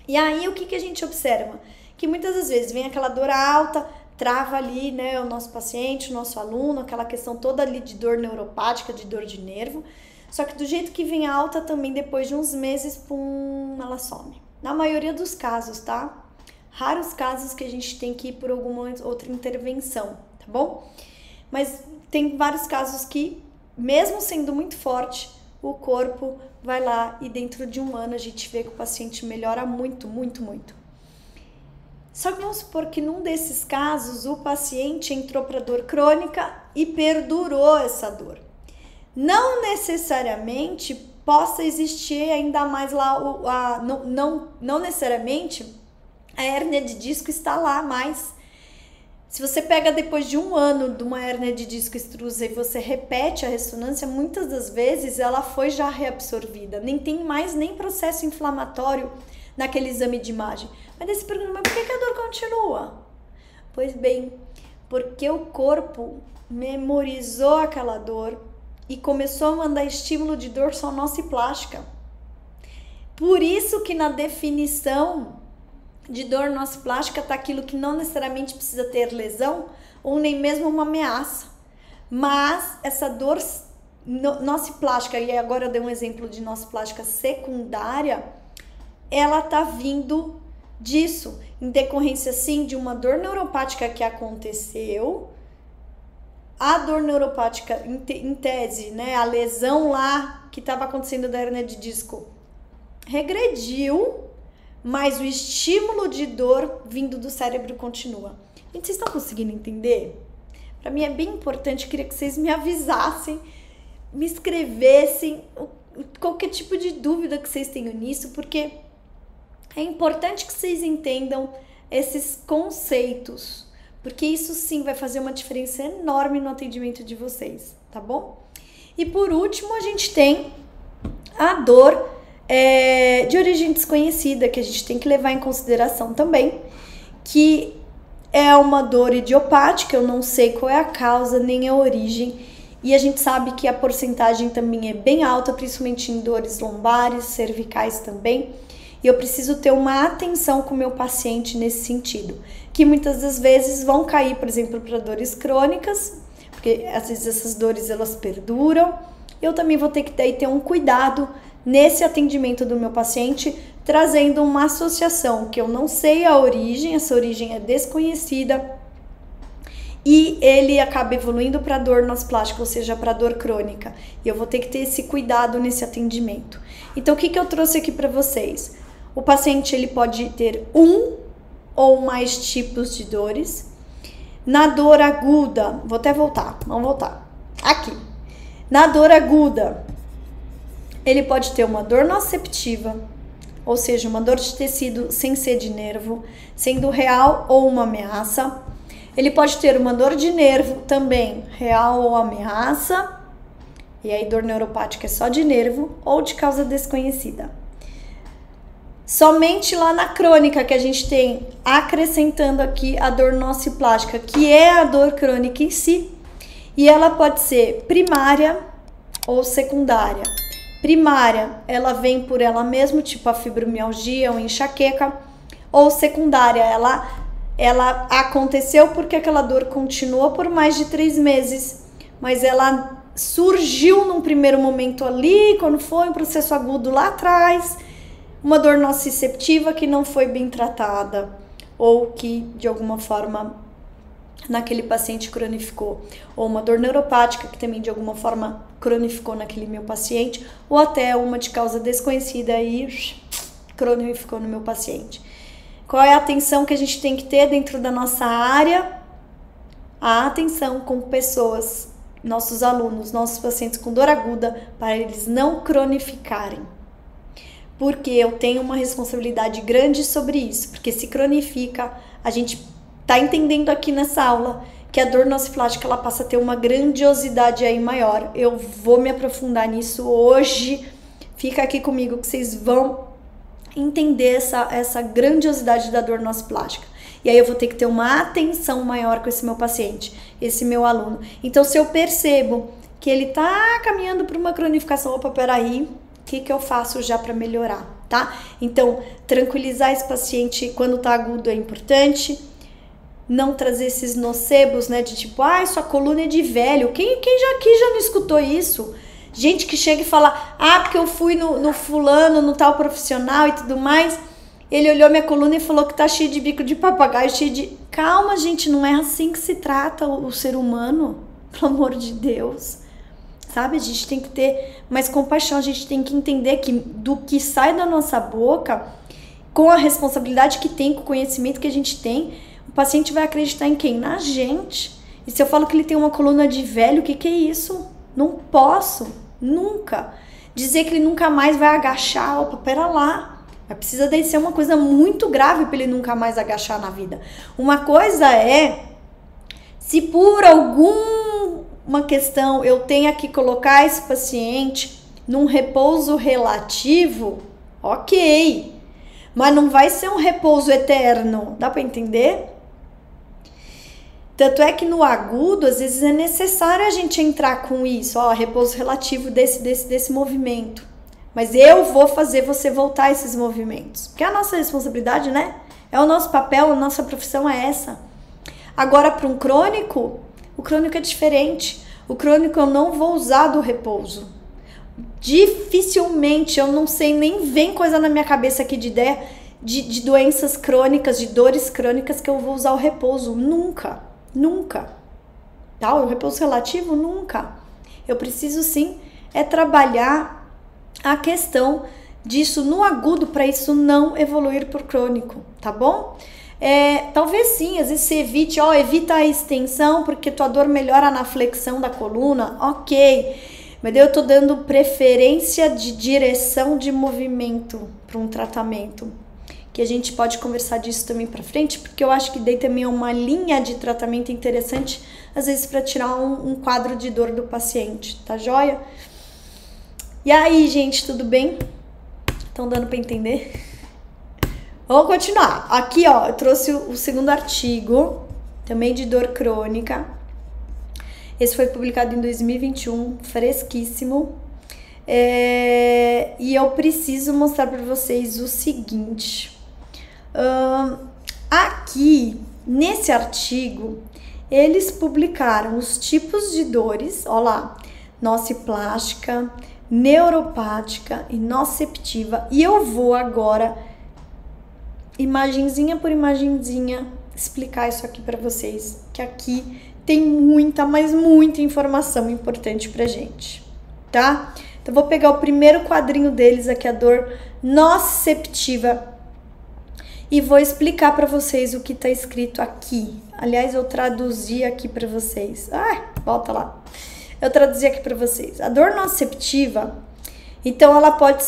E aí, o que a gente observa? Que muitas das vezes vem aquela dor alta, trava ali, né, o nosso paciente, o nosso aluno, aquela questão toda ali de dor neuropática, de dor de nervo. Só que do jeito que vem alta, também depois de uns meses, pum, ela some. Na maioria dos casos, tá? Raros casos que a gente tem que ir por alguma outra intervenção, tá bom? Mas tem vários casos que, mesmo sendo muito forte, o corpo vai lá e dentro de um ano a gente vê que o paciente melhora muito, muito, muito. Só que vamos supor que num desses casos o paciente entrou para dor crônica e perdurou essa dor. Não necessariamente possa existir ainda mais lá, não necessariamente a hérnia de disco está lá mais. Se você pega depois de um ano de uma hérnia de disco extrusa e você repete a ressonância, muitas das vezes ela foi já reabsorvida, nem tem mais nem processo inflamatório naquele exame de imagem. Mas daí você pergunta, mas por que a dor continua? Pois bem, porque o corpo memorizou aquela dor e começou a mandar estímulo de dor só nociplástica. Por isso que na definição de dor nociplástica está aquilo que não necessariamente precisa ter lesão ou nem mesmo uma ameaça. Mas essa dor nociplástica, e agora eu dei um exemplo de nociplástica secundária, ela tá vindo disso, em decorrência sim de uma dor neuropática que aconteceu. A dor neuropática, em tese, né, a lesão lá que estava acontecendo da hérnia de disco regrediu, mas o estímulo de dor vindo do cérebro continua. Gente, vocês estão conseguindo entender? Para mim é bem importante, eu queria que vocês me avisassem, me escrevessem qualquer tipo de dúvida que vocês tenham nisso, porque é importante que vocês entendam esses conceitos, porque isso sim vai fazer uma diferença enorme no atendimento de vocês, tá bom? E por último, a gente tem a dor de origem desconhecida, que a gente tem que levar em consideração também, que é uma dor idiopática, eu não sei qual é a causa nem a origem, e a gente sabe que a porcentagem também é bem alta, principalmente em dores lombares, cervicais também, e eu preciso ter uma atenção com o meu paciente nesse sentido, que muitas das vezes vão cair, por exemplo, para dores crônicas, porque às vezes essas dores elas perduram. Eu também vou ter que daí ter um cuidado nesse atendimento do meu paciente, trazendo uma associação que eu não sei a origem, essa origem é desconhecida, e ele acaba evoluindo para dor nociplástica, ou seja, para dor crônica. E eu vou ter que ter esse cuidado nesse atendimento. Então, o que eu trouxe aqui para vocês? O paciente ele pode ter um ou mais tipos de dores. Na dor aguda, vou até voltar, vamos voltar. Aqui. Na dor aguda, ele pode ter uma dor nociceptiva, ou seja, uma dor de tecido sem ser de nervo, sendo real ou uma ameaça. Ele pode ter uma dor de nervo também, real ou ameaça, e aí dor neuropática é só de nervo ou de causa desconhecida. Somente lá na crônica que a gente tem, acrescentando aqui a dor nociplástica, que é a dor crônica em si, e ela pode ser primária ou secundária. Primária, ela vem por ela mesma, tipo a fibromialgia ou enxaqueca, ou secundária, ela ela aconteceu porque aquela dor continuou por mais de 3 meses, mas ela surgiu num primeiro momento ali, quando foi um processo agudo lá atrás, uma dor nociceptiva que não foi bem tratada, ou que de alguma forma naquele paciente cronificou, ou uma dor neuropática que também de alguma forma cronificou naquele meu paciente, ou até uma de causa desconhecida e cronificou no meu paciente. Qual é a atenção que a gente tem que ter dentro da nossa área? A atenção com pessoas, nossos alunos, nossos pacientes com dor aguda, para eles não cronificarem. Porque eu tenho uma responsabilidade grande sobre isso, porque se cronifica, a gente tá entendendo aqui nessa aula que a dor nociplástica ela passa a ter uma grandiosidade aí maior. Eu vou me aprofundar nisso hoje, fica aqui comigo que vocês vão entender essa grandiosidade da dor nociplástica. E aí eu vou ter que ter uma atenção maior com esse meu paciente, esse meu aluno. Então, se eu percebo que ele tá caminhando para uma cronificação, opa, peraí, o que eu faço já para melhorar, tá? Então, tranquilizar esse paciente quando tá agudo é importante. Não trazer esses nocebos, né, de tipo, sua coluna é de velho. Quem já aqui já não escutou isso? Gente que chega e fala, porque eu fui no fulano, no tal profissional e tudo mais, ele olhou minha coluna e falou que tá cheio de bico de papagaio, cheio de... Calma, gente, não é assim que se trata o ser humano, pelo amor de Deus. Sabe, a gente tem que ter mais compaixão, a gente tem que entender que do que sai da nossa boca, com a responsabilidade que tem, com o conhecimento que a gente tem, o paciente vai acreditar em quem? Na gente. E se eu falo que ele tem uma coluna de velho, o que é isso? Não posso, nunca. Dizer que ele nunca mais vai agachar, opa, pera lá. Mas precisa daí ser uma coisa muito grave para ele nunca mais agachar na vida. Uma coisa é, se por alguma questão eu tenha que colocar esse paciente num repouso relativo, ok. Mas não vai ser um repouso eterno, dá para entender? Tanto é que no agudo, às vezes é necessário a gente entrar com isso, repouso relativo desse movimento. Mas eu vou fazer você voltar a esses movimentos. Porque é a nossa responsabilidade, né? É o nosso papel, a nossa profissão é essa. Agora, para um crônico, o crônico é diferente. O crônico eu não vou usar do repouso. Dificilmente, eu não sei, nem vem coisa na minha cabeça aqui de ideia de doenças crônicas, de dores crônicas que eu vou usar o repouso. Nunca, nunca. Tá? O repouso relativo, nunca. Eu preciso sim trabalhar a questão disso no agudo para isso não evoluir por crônico, tá bom? Talvez sim, às vezes você evita a extensão porque tua dor melhora na flexão da coluna, ok. Mas daí eu tô dando preferência de direção de movimento para um tratamento, que a gente pode conversar disso também para frente, porque eu acho que daí também é uma linha de tratamento interessante, às vezes para tirar um quadro de dor do paciente, tá joia? E aí, gente, tudo bem? Estão dando para entender? Vamos continuar. Aqui, eu trouxe o segundo artigo, também de dor crônica. Esse foi publicado em 2021, fresquíssimo. E eu preciso mostrar para vocês o seguinte. Aqui, nesse artigo, eles publicaram os tipos de dores, ó lá, nociplástica, neuropática e nociceptiva, e eu vou agora, imagenzinha por imagenzinha, explicar isso aqui para vocês, que aqui tem muita, mas muita informação importante pra gente, tá? Então vou pegar o primeiro quadrinho deles aqui, a dor nociceptiva, e vou explicar para vocês o que tá escrito aqui. Aliás, eu traduzi aqui para vocês. Volta lá. Eu traduzi aqui para vocês. A dor nociceptiva, então ela pode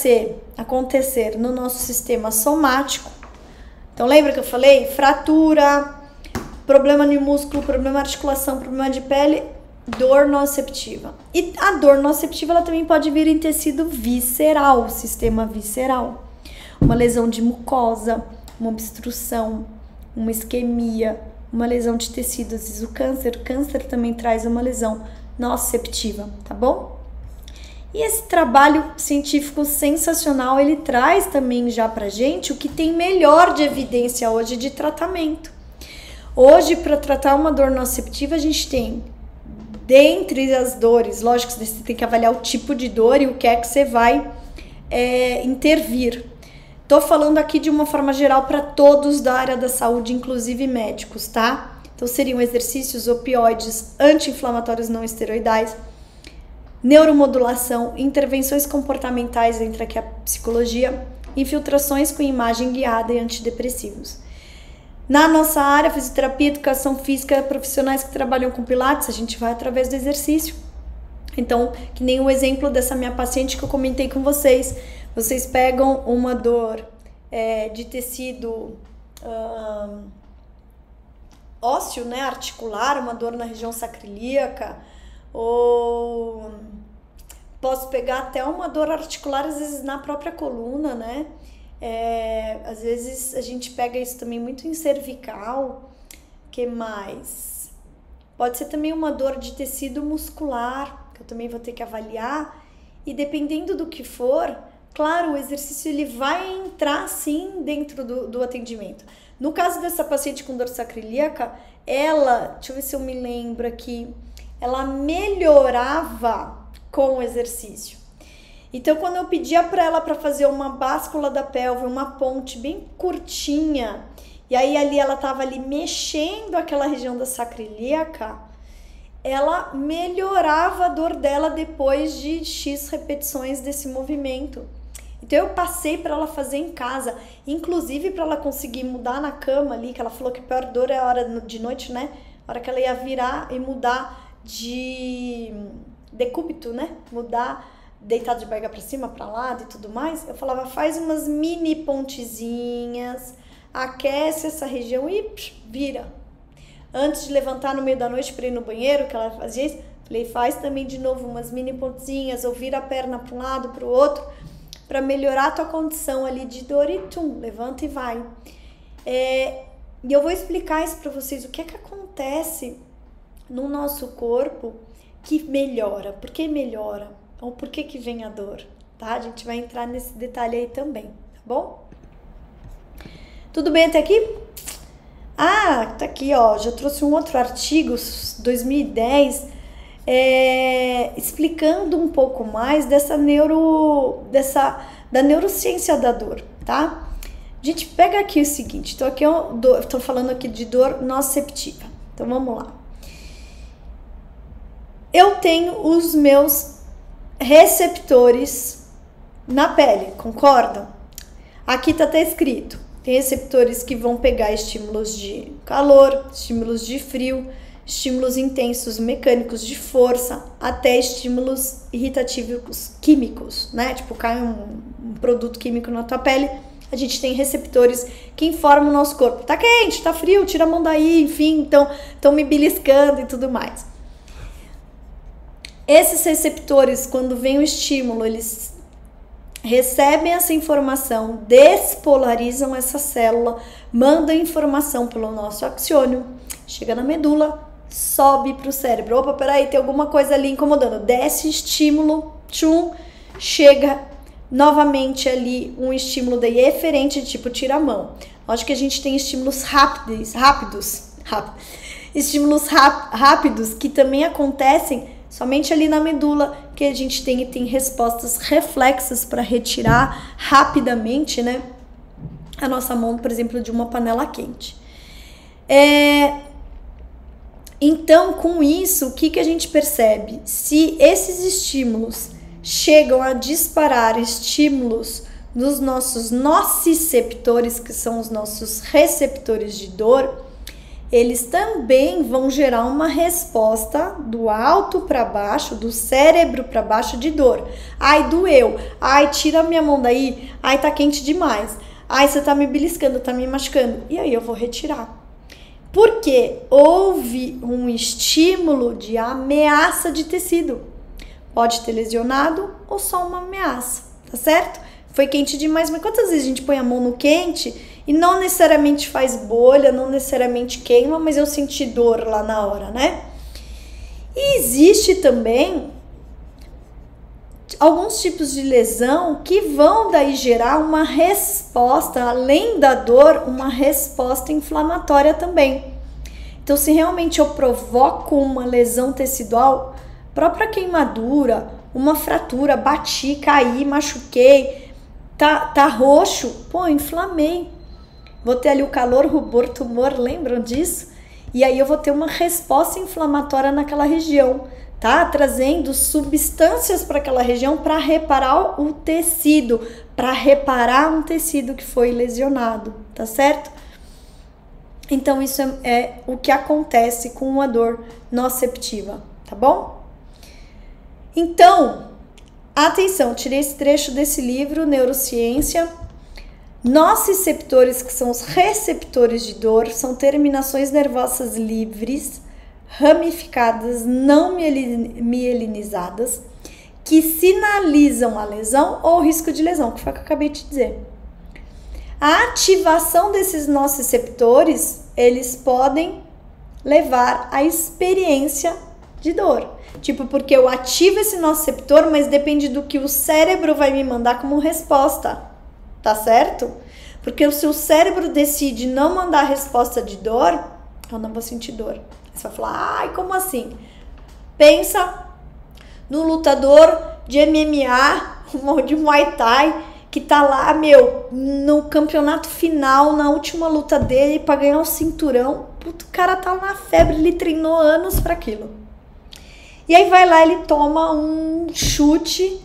acontecer no nosso sistema somático. Então lembra que eu falei? Fratura, problema de músculo, problema de articulação, problema de pele, dor nociceptiva. E a dor nociceptiva ela também pode vir em tecido visceral, sistema visceral. Uma lesão de mucosa, uma obstrução, uma isquemia, uma lesão de tecido, às vezes o câncer também traz uma lesão nociceptiva, tá bom? E esse trabalho científico sensacional, ele traz também já pra gente o que tem melhor de evidência hoje de tratamento. Hoje, para tratar uma dor nociceptiva, a gente tem, dentre as dores, lógico que você tem que avaliar o tipo de dor e o que é que você vai intervir. Tô falando aqui de uma forma geral para todos da área da saúde, inclusive médicos, tá? Então seriam exercícios, opioides, anti-inflamatórios não esteroidais, neuromodulação, intervenções comportamentais, entre aqui a psicologia, infiltrações com imagem guiada e antidepressivos. Na nossa área, fisioterapia, educação física, profissionais que trabalham com pilates, a gente vai através do exercício. Então, que nem o exemplo dessa minha paciente que eu comentei com vocês. Vocês pegam uma dor de tecido ósseo, né, articular, uma dor na região sacroiliaca, ou posso pegar até uma dor articular, às vezes na própria coluna, né? Às vezes a gente pega isso também muito em cervical. Que mais? Pode ser também uma dor de tecido muscular, que eu também vou ter que avaliar. E dependendo do que for, claro, o exercício ele vai entrar sim dentro do atendimento. No caso dessa paciente com dor sacroiliaca, deixa eu ver se eu me lembro aqui, ela melhorava com o exercício. Então, quando eu pedia para ela para fazer uma báscula da pelve, uma ponte bem curtinha, e aí ali ela estava ali mexendo aquela região da sacroiliaca, ela melhorava a dor dela depois de X repetições desse movimento. Então eu passei para ela fazer em casa, inclusive para ela conseguir mudar na cama ali, que ela falou que a pior dor é a hora de noite, né? A hora que ela ia virar e mudar de decúbito, né? Mudar, deitar de barriga para cima, para lado e tudo mais. Eu falava, faz umas mini pontezinhas, aquece essa região e vira. Antes de levantar no meio da noite para ir no banheiro, que ela fazia isso, falei, faz também de novo umas mini pontezinhas, ou vira a perna para um lado, para o outro, para melhorar a tua condição ali de dor e levanta e vai. E eu vou explicar isso para vocês, o que é que acontece no nosso corpo que melhora, por que melhora, ou por que vem a dor, tá? A gente vai entrar nesse detalhe aí também, tá bom? Tudo bem até aqui? Ah, tá aqui, ó, já trouxe um outro artigo, 2010, explicando um pouco mais da neurociência da dor, tá? A gente pega aqui o seguinte, então aqui eu tô falando aqui de dor nociceptiva, então vamos lá. Eu tenho os meus receptores na pele, concordam? Aqui tá até escrito, tem receptores que vão pegar estímulos de calor, estímulos de frio, estímulos intensos mecânicos de força, até estímulos irritativos químicos, né? Tipo, cai um produto químico na tua pele, a gente tem receptores que informam o nosso corpo. Tá quente, tá frio, tira a mão daí, enfim, então estão me beliscando e tudo mais. Esses receptores, quando vem o estímulo, eles recebem essa informação, despolarizam essa célula, mandam informação pelo nosso axônio, chega na medula, sobe para o cérebro. Opa, peraí, tem alguma coisa ali incomodando. Desce estímulo, chega novamente ali um estímulo daí eferente, tipo tira a mão. Lógico que a gente tem estímulos rápidos, estímulos rápidos que também acontecem somente ali na medula, que a gente tem respostas reflexas para retirar rapidamente, né, a nossa mão, por exemplo, de uma panela quente. Então, com isso, o que a gente percebe? Se esses estímulos chegam a disparar estímulos nos nossos nociceptores, que são os nossos receptores de dor, eles também vão gerar uma resposta do alto para baixo, do cérebro para baixo de dor. Ai, doeu. Ai, tira minha mão daí. Ai, tá quente demais. Ai, você tá me beliscando, tá me machucando. E aí eu vou retirar. Porque houve um estímulo de ameaça de tecido. Pode ter lesionado ou só uma ameaça, tá certo? Foi quente demais, mas quantas vezes a gente põe a mão no quente e não necessariamente faz bolha, não necessariamente queima, mas eu senti dor lá na hora, né? E existe também alguns tipos de lesão que vão daí gerar uma resposta, além da dor, uma resposta inflamatória também. Então, se realmente eu provoco uma lesão tecidual, própria queimadura, uma fratura, bati, caí, machuquei, tá roxo, pô, inflamei. Vou ter ali o calor, rubor, tumor, lembram disso? E aí eu vou ter uma resposta inflamatória naquela região, tá? Trazendo substâncias para aquela região para reparar o tecido, para reparar um tecido que foi lesionado, tá certo? Então isso é o que acontece com uma dor nociceptiva, tá bom? Então, atenção, tirei esse trecho desse livro, Neurociência. Nociceptores, que são os receptores de dor, são terminações nervosas livres, ramificadas, não mielinizadas, que sinalizam a lesão ou o risco de lesão, que foi o que eu acabei de dizer. A ativação desses nociceptores, eles podem levar à experiência de dor. Tipo, porque eu ativo esse nociceptor, mas depende do que o cérebro vai me mandar como resposta. Tá certo? Porque se o cérebro decide não mandar resposta de dor, eu não vou sentir dor. Você vai falar, ai, como assim? Pensa no lutador de MMA, de Muay Thai, que tá lá, no campeonato final, na última luta dele, pra ganhar um cinturão. Puto, o cara tá na febre, ele treinou anos pra aquilo. E aí vai lá, ele toma um chute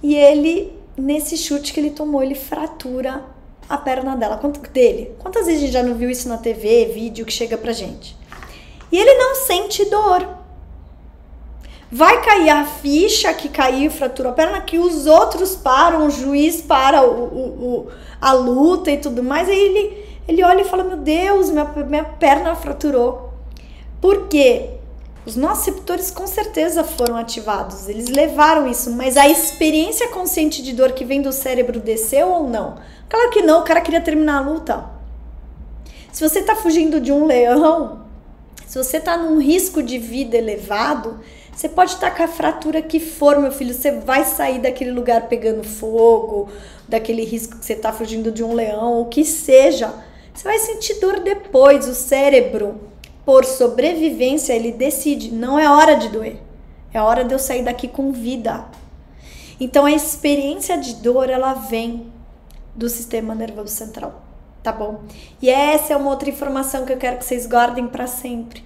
e nesse chute que ele tomou, ele fratura a perna dele. Quantas vezes a gente já não viu isso na TV, vídeo que chega pra gente? E ele não sente dor. Vai cair a ficha que caiu e fraturou a perna, que os outros param, o juiz para a luta e tudo mais. Aí ele olha e fala, meu Deus, minha perna fraturou. Por quê? Os nociceptores com certeza foram ativados, eles levaram isso, mas a experiência consciente de dor que vem do cérebro desceu ou não? Claro que não, o cara queria terminar a luta. Se você tá fugindo de um leão, se você tá num risco de vida elevado, você pode estar com a fratura que for, meu filho, você vai sair daquele lugar pegando fogo, daquele risco que você tá fugindo de um leão, o que seja. Você vai sentir dor depois, o cérebro, por sobrevivência, ele decide, não é hora de doer, é hora de eu sair daqui com vida. Então a experiência de dor, ela vem do sistema nervoso central, tá bom? E essa é uma outra informação que eu quero que vocês guardem para sempre.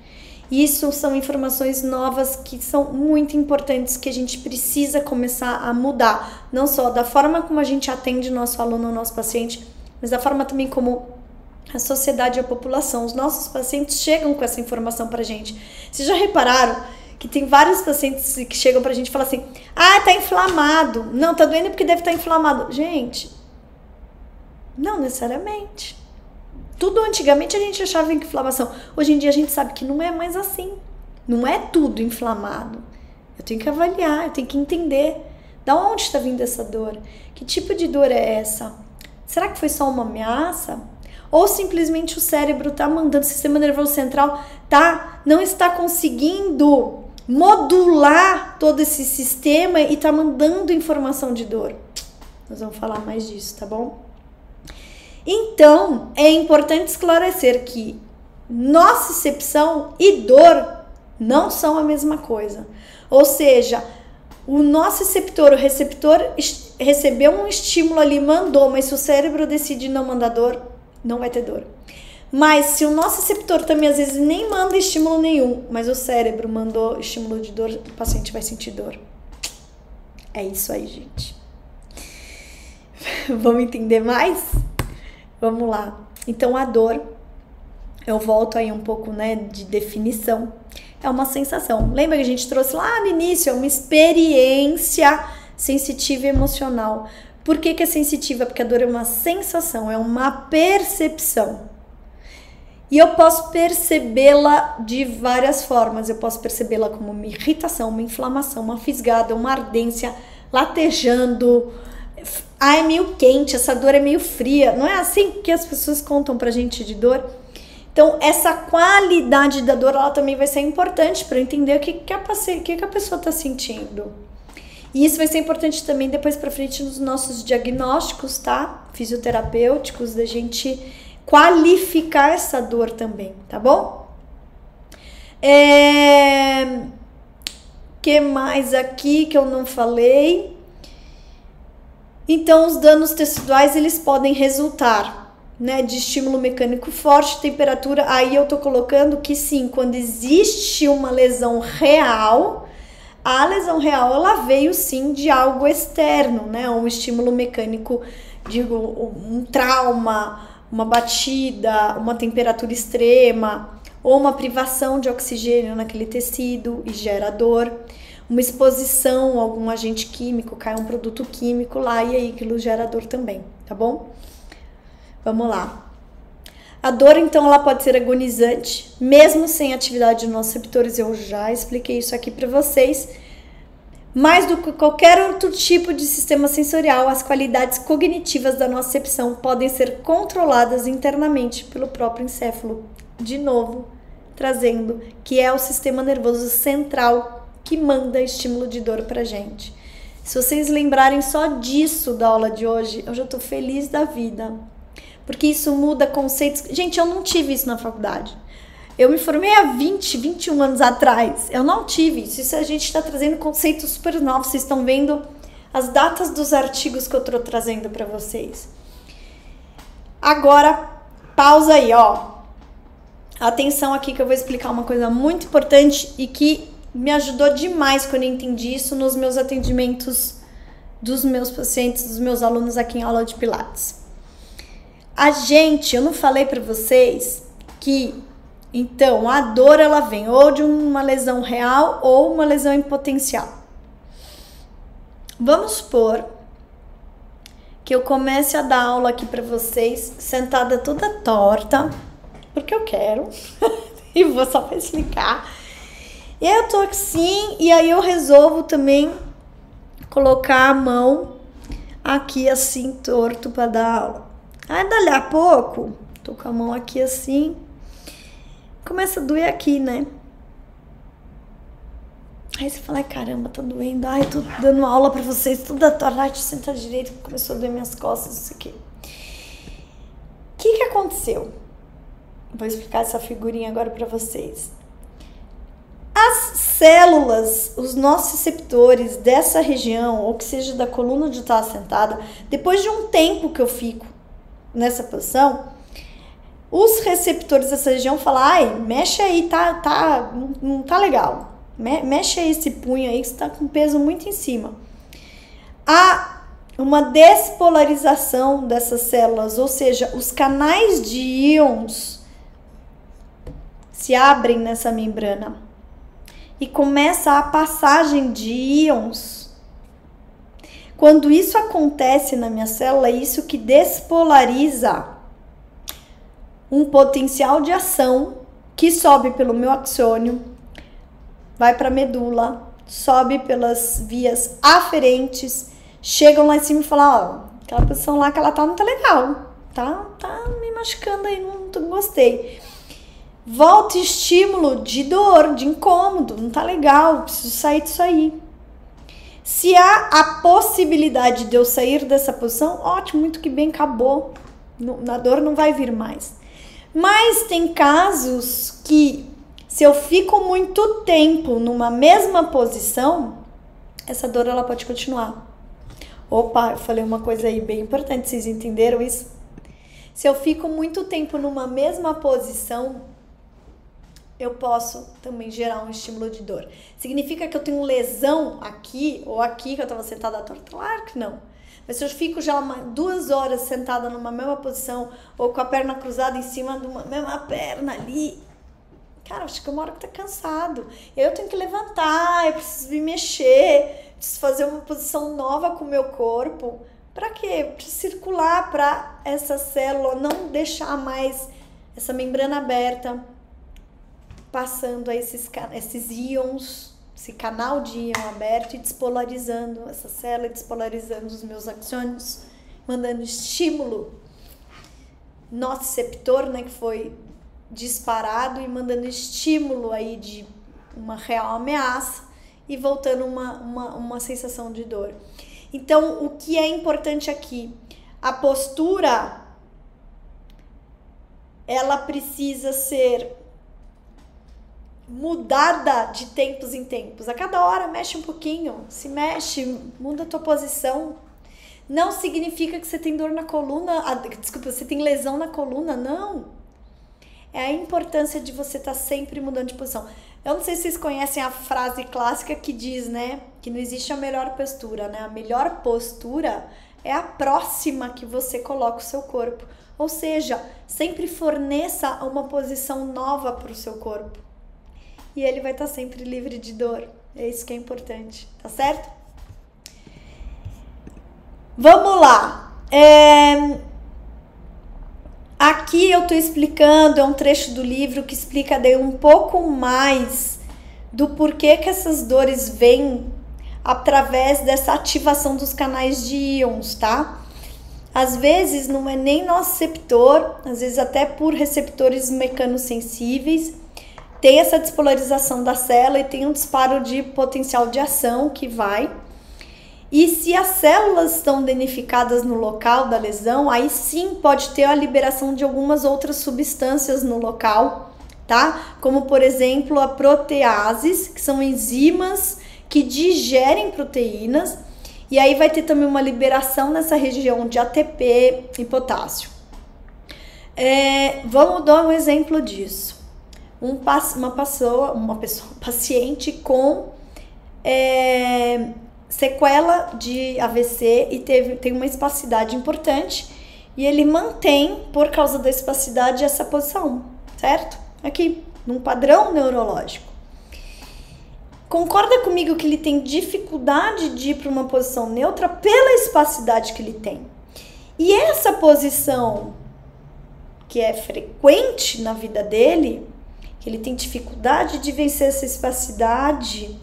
Isso são informações novas que são muito importantes, que a gente precisa começar a mudar, não só da forma como a gente atende o nosso aluno, o nosso paciente, mas da forma também como a sociedade e a população. Os nossos pacientes chegam com essa informação pra gente. Vocês já repararam que tem vários pacientes que chegam pra gente e falam assim, ah, tá inflamado. Não, tá doendo porque deve estar inflamado. Gente, não necessariamente. Tudo antigamente a gente achava inflamação. Hoje em dia a gente sabe que não é mais assim. Não é tudo inflamado. Eu tenho que avaliar, eu tenho que entender da onde está vindo essa dor. Que tipo de dor é essa? Será que foi só uma ameaça? Ou simplesmente o cérebro está mandando, o sistema nervoso central não está conseguindo modular todo esse sistema e está mandando informação de dor. Nós vamos falar mais disso, tá bom? Então, é importante esclarecer que nocicepção e dor não são a mesma coisa. Ou seja, o nociceptor, o receptor, recebeu um estímulo ali, mandou, mas se o cérebro decide não mandar dor, não vai ter dor. Mas se o nociceptor também às vezes nem manda estímulo nenhum, mas o cérebro mandou estímulo de dor, o paciente vai sentir dor. É isso aí, gente. Vamos entender mais? Vamos lá. Então a dor, eu volto aí um pouco, né, de definição. É uma sensação. Lembra que a gente trouxe lá no início? É uma experiência sensitiva e emocional. Por que é sensitiva? Porque a dor é uma sensação, é uma percepção. E eu posso percebê-la de várias formas. Eu posso percebê-la como uma irritação, uma inflamação, uma fisgada, uma ardência, latejando. Ah, é meio quente, essa dor é meio fria. Não é assim que as pessoas contam pra gente de dor? Então, essa qualidade da dor, ela também vai ser importante para entender o que a pessoa está sentindo. E isso vai ser importante também depois para frente nos nossos diagnósticos, tá? Fisioterapêuticos, da gente qualificar essa dor também, tá bom? Que mais aqui que eu não falei? Então, os danos teciduais, eles podem resultar, né, de estímulo mecânico forte, temperatura. Aí eu tô colocando que sim, quando existe uma lesão real, a lesão real, ela veio sim de algo externo, né, um estímulo mecânico, digo, um trauma, uma batida, uma temperatura extrema, ou uma privação de oxigênio naquele tecido e gera dor. Uma exposição a algum agente químico, cai um produto químico lá e aí aquilo gera dor também, tá bom? Vamos lá. A dor, então, ela pode ser agonizante, mesmo sem atividade dos nossos receptores. Eu já expliquei isso aqui para vocês. Mais do que qualquer outro tipo de sistema sensorial, as qualidades cognitivas da nossa percepção podem ser controladas internamente pelo próprio encéfalo. De novo, trazendo que é o sistema nervoso central que manda estímulo de dor pra gente. Se vocês lembrarem só disso da aula de hoje, eu já tô feliz da vida. Porque isso muda conceitos. Gente, eu não tive isso na faculdade. Eu me formei há 21 anos atrás. Eu não tive isso. Isso a gente tá trazendo conceitos super novos. Vocês estão vendo as datas dos artigos que eu tô trazendo pra vocês. Agora, pausa aí, ó. Atenção aqui que eu vou explicar uma coisa muito importante e que me ajudou demais quando eu entendi isso nos meus atendimentos dos meus pacientes, dos meus alunos aqui em aula de Pilates. Eu não falei para vocês que, então, a dor ela vem ou de uma lesão real ou uma lesão em potencial. Vamos supor que eu comece a dar aula aqui para vocês sentada toda torta, porque eu quero, e vou só para explicar. E aí eu tô assim, e aí eu resolvo também colocar a mão aqui assim, torto para dar aula. Aí dali a pouco, tô com a mão aqui assim, começa a doer aqui, né? Aí você fala, ai caramba, tá doendo, ai tô dando aula pra vocês, toda torta, ai, senta direito, começou a doer minhas costas, isso aqui. O que aconteceu? Vou explicar essa figurinha agora pra vocês. As células, os nossos receptores dessa região, ou que seja da coluna onde eu estava sentada, depois de um tempo que eu fico nessa posição, os receptores dessa região falam, ai, mexe aí, não tá legal. Mexe aí esse punho aí que você tá com peso muito em cima. Há uma despolarização dessas células, ou seja, os canais de íons se abrem nessa membrana. E começa a passagem de íons. Quando isso acontece na minha célula, é isso que despolariza um potencial de ação que sobe pelo meu axônio, vai para a medula, sobe pelas vias aferentes, chegam lá em cima e falam, ó, aquela posição lá que ela tá não tá legal, tá me machucando aí, não gostei. Volta estímulo de dor, de incômodo, não tá legal, preciso sair disso aí. Se há a possibilidade de eu sair dessa posição, ótimo, muito que bem, acabou. A dor não vai vir mais. Mas tem casos que, se eu fico muito tempo numa mesma posição, essa dor ela pode continuar. Opa, eu falei uma coisa aí bem importante, vocês entenderam isso? Se eu fico muito tempo numa mesma posição, eu posso também gerar um estímulo de dor. Significa que eu tenho lesão aqui ou aqui, que eu estava sentada torta? Claro que não. Mas se eu fico já 2 horas sentada numa mesma posição ou com a perna cruzada em cima de uma mesma perna ali, cara, acho que uma hora que tá cansado. Eu tenho que levantar, eu preciso me mexer, preciso fazer uma posição nova com o meu corpo. Para quê? Para circular, para essa célula não deixar mais essa membrana aberta, passando a esses íons, esse canal de íon aberto e despolarizando essa célula, despolarizando os meus axônios, mandando estímulo nociceptor, né, que foi disparado, e mandando estímulo aí de uma real ameaça e voltando uma sensação de dor. Então, o que é importante aqui? A postura, ela precisa ser mudada de tempos em tempos. A cada hora mexe um pouquinho, se mexe, muda a tua posição. Não significa que você tem dor na coluna, desculpa, você tem lesão na coluna, não. É a importância de você estar sempre mudando de posição. Eu não sei se vocês conhecem a frase clássica que diz, né, que não existe a melhor postura, né? A melhor postura é a próxima que você coloca o seu corpo. Ou seja, sempre forneça uma posição nova para o seu corpo. E ele vai estar sempre livre de dor. É isso que é importante, tá certo? Vamos lá. Aqui eu tô explicando, é um trecho do livro que explica daí um pouco mais do porquê que essas dores vêm através dessa ativação dos canais de íons, tá? Às vezes não é nem nociceptor, às vezes até por receptores mecanosensíveis, tem essa despolarização da célula e tem um disparo de potencial de ação que vai. E se as células estão danificadas no local da lesão, aí sim pode ter a liberação de algumas outras substâncias no local, tá? Como, por exemplo, a proteases, que são enzimas que digerem proteínas, e aí vai ter também uma liberação nessa região de ATP e potássio. Vamos dar um exemplo disso. Um paciente com sequela de AVC e tem uma espacidade importante e ele mantém, por causa da espacidade, essa posição, certo? Aqui, num padrão neurológico. Concorda comigo que ele tem dificuldade de ir para uma posição neutra pela espacidade que ele tem? E essa posição, que é frequente na vida dele, que ele tem dificuldade de vencer essa espacidade,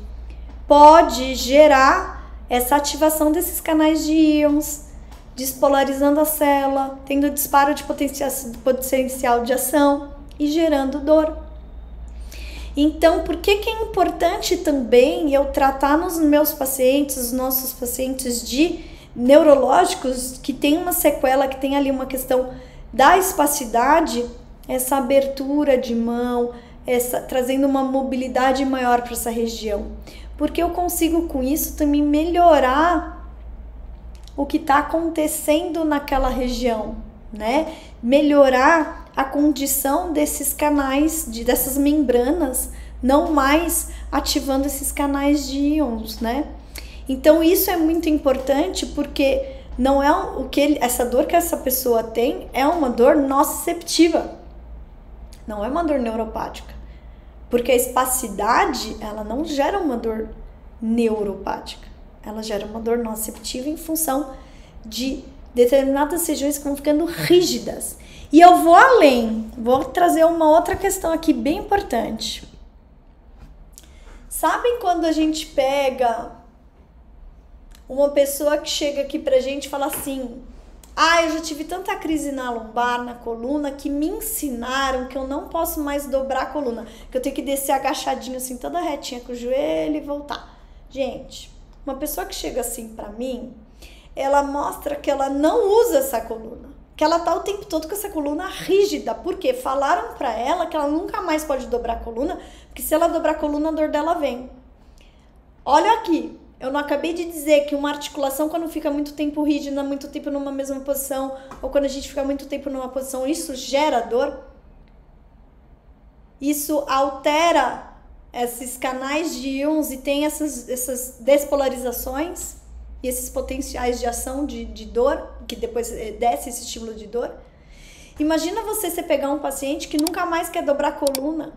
pode gerar essa ativação desses canais de íons, despolarizando a célula, tendo disparo de potencial de ação e gerando dor. Então, por que é importante também eu tratar nos meus pacientes, os nossos pacientes de neurológicos, que tem uma sequela, que tem ali uma questão da espacidade, essa abertura de mão, trazendo uma mobilidade maior para essa região? Porque eu consigo com isso também melhorar o que está acontecendo naquela região, né? Melhorar a condição desses canais, dessas membranas, não mais ativando esses canais de íons, né? Então isso é muito importante porque não é essa dor que essa pessoa tem é uma dor nociceptiva, não é uma dor neuropática. Porque a espacidade, ela não gera uma dor neuropática. Ela gera uma dor nociceptiva em função de determinadas regiões que vão ficando rígidas. E eu vou além. Vou trazer uma outra questão aqui bem importante. Sabem quando a gente pega uma pessoa que chega aqui pra gente e fala assim: eu já tive tanta crise na lombar, na coluna, que me ensinaram que eu não posso mais dobrar a coluna, que eu tenho que descer agachadinho assim, toda retinha com o joelho e voltar. Gente, uma pessoa que chega assim pra mim, ela mostra que ela não usa essa coluna, que ela tá o tempo todo com essa coluna rígida, porque falaram pra ela que ela nunca mais pode dobrar a coluna, porque se ela dobrar a coluna, a dor dela vem. Olha aqui. Eu não acabei de dizer que uma articulação, quando fica muito tempo rígida, muito tempo numa mesma posição, ou quando a gente fica muito tempo numa posição, isso gera dor? Isso altera esses canais de íons e tem essas despolarizações e esses potenciais de ação de dor, que depois desce esse estímulo de dor. Imagina você pegar um paciente que nunca mais quer dobrar a coluna.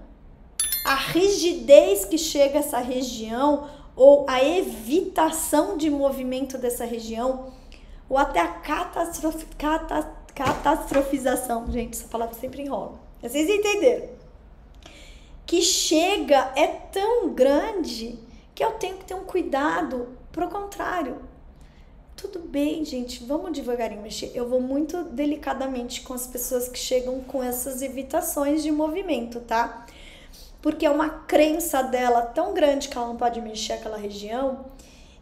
A rigidez que chega a essa região, ou a evitação de movimento dessa região, ou até a catastrofização, gente, essa palavra sempre enrola, vocês entenderam, que chega, é tão grande, que eu tenho que ter um cuidado pro contrário. Tudo bem, gente, vamos devagarinho mexer. Eu vou muito delicadamente com as pessoas que chegam com essas evitações de movimento, tá? Porque é uma crença dela tão grande que ela não pode mexer aquela região,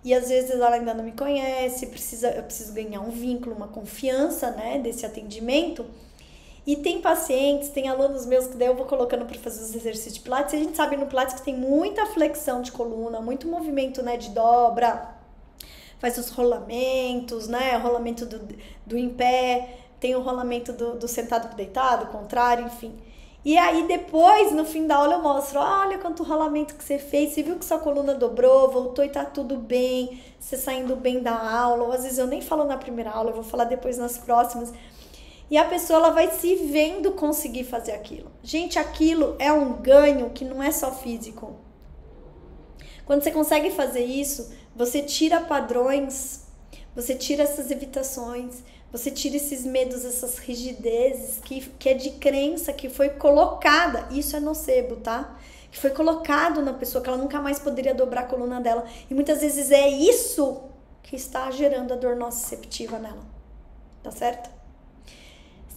e às vezes ela ainda não me conhece, eu preciso ganhar um vínculo, uma confiança, né, desse atendimento, E tem pacientes, tem alunos meus que daí eu vou colocando para fazer os exercícios de Pilates, e a gente sabe no Pilates que tem muita flexão de coluna, muito movimento, né, de dobra, faz os rolamentos, né, o rolamento do em pé, tem o rolamento do sentado pro deitado, contrário, enfim. E aí depois, no fim da aula, eu mostro, olha quanto rolamento que você fez, você viu que sua coluna dobrou, voltou e tá tudo bem, você saindo bem da aula, ou às vezes eu nem falo na primeira aula, eu vou falar depois nas próximas. E a pessoa, ela vai se vendo conseguir fazer aquilo. Gente, aquilo é um ganho que não é só físico. Quando você consegue fazer isso, você tira padrões, você tira essas evitações, você tira esses medos, essas rigidezes que é de crença, que foi colocada, isso é nocebo, tá? Que foi colocado na pessoa, que ela nunca mais poderia dobrar a coluna dela. E muitas vezes é isso que está gerando a dor nociceptiva nela, tá certo?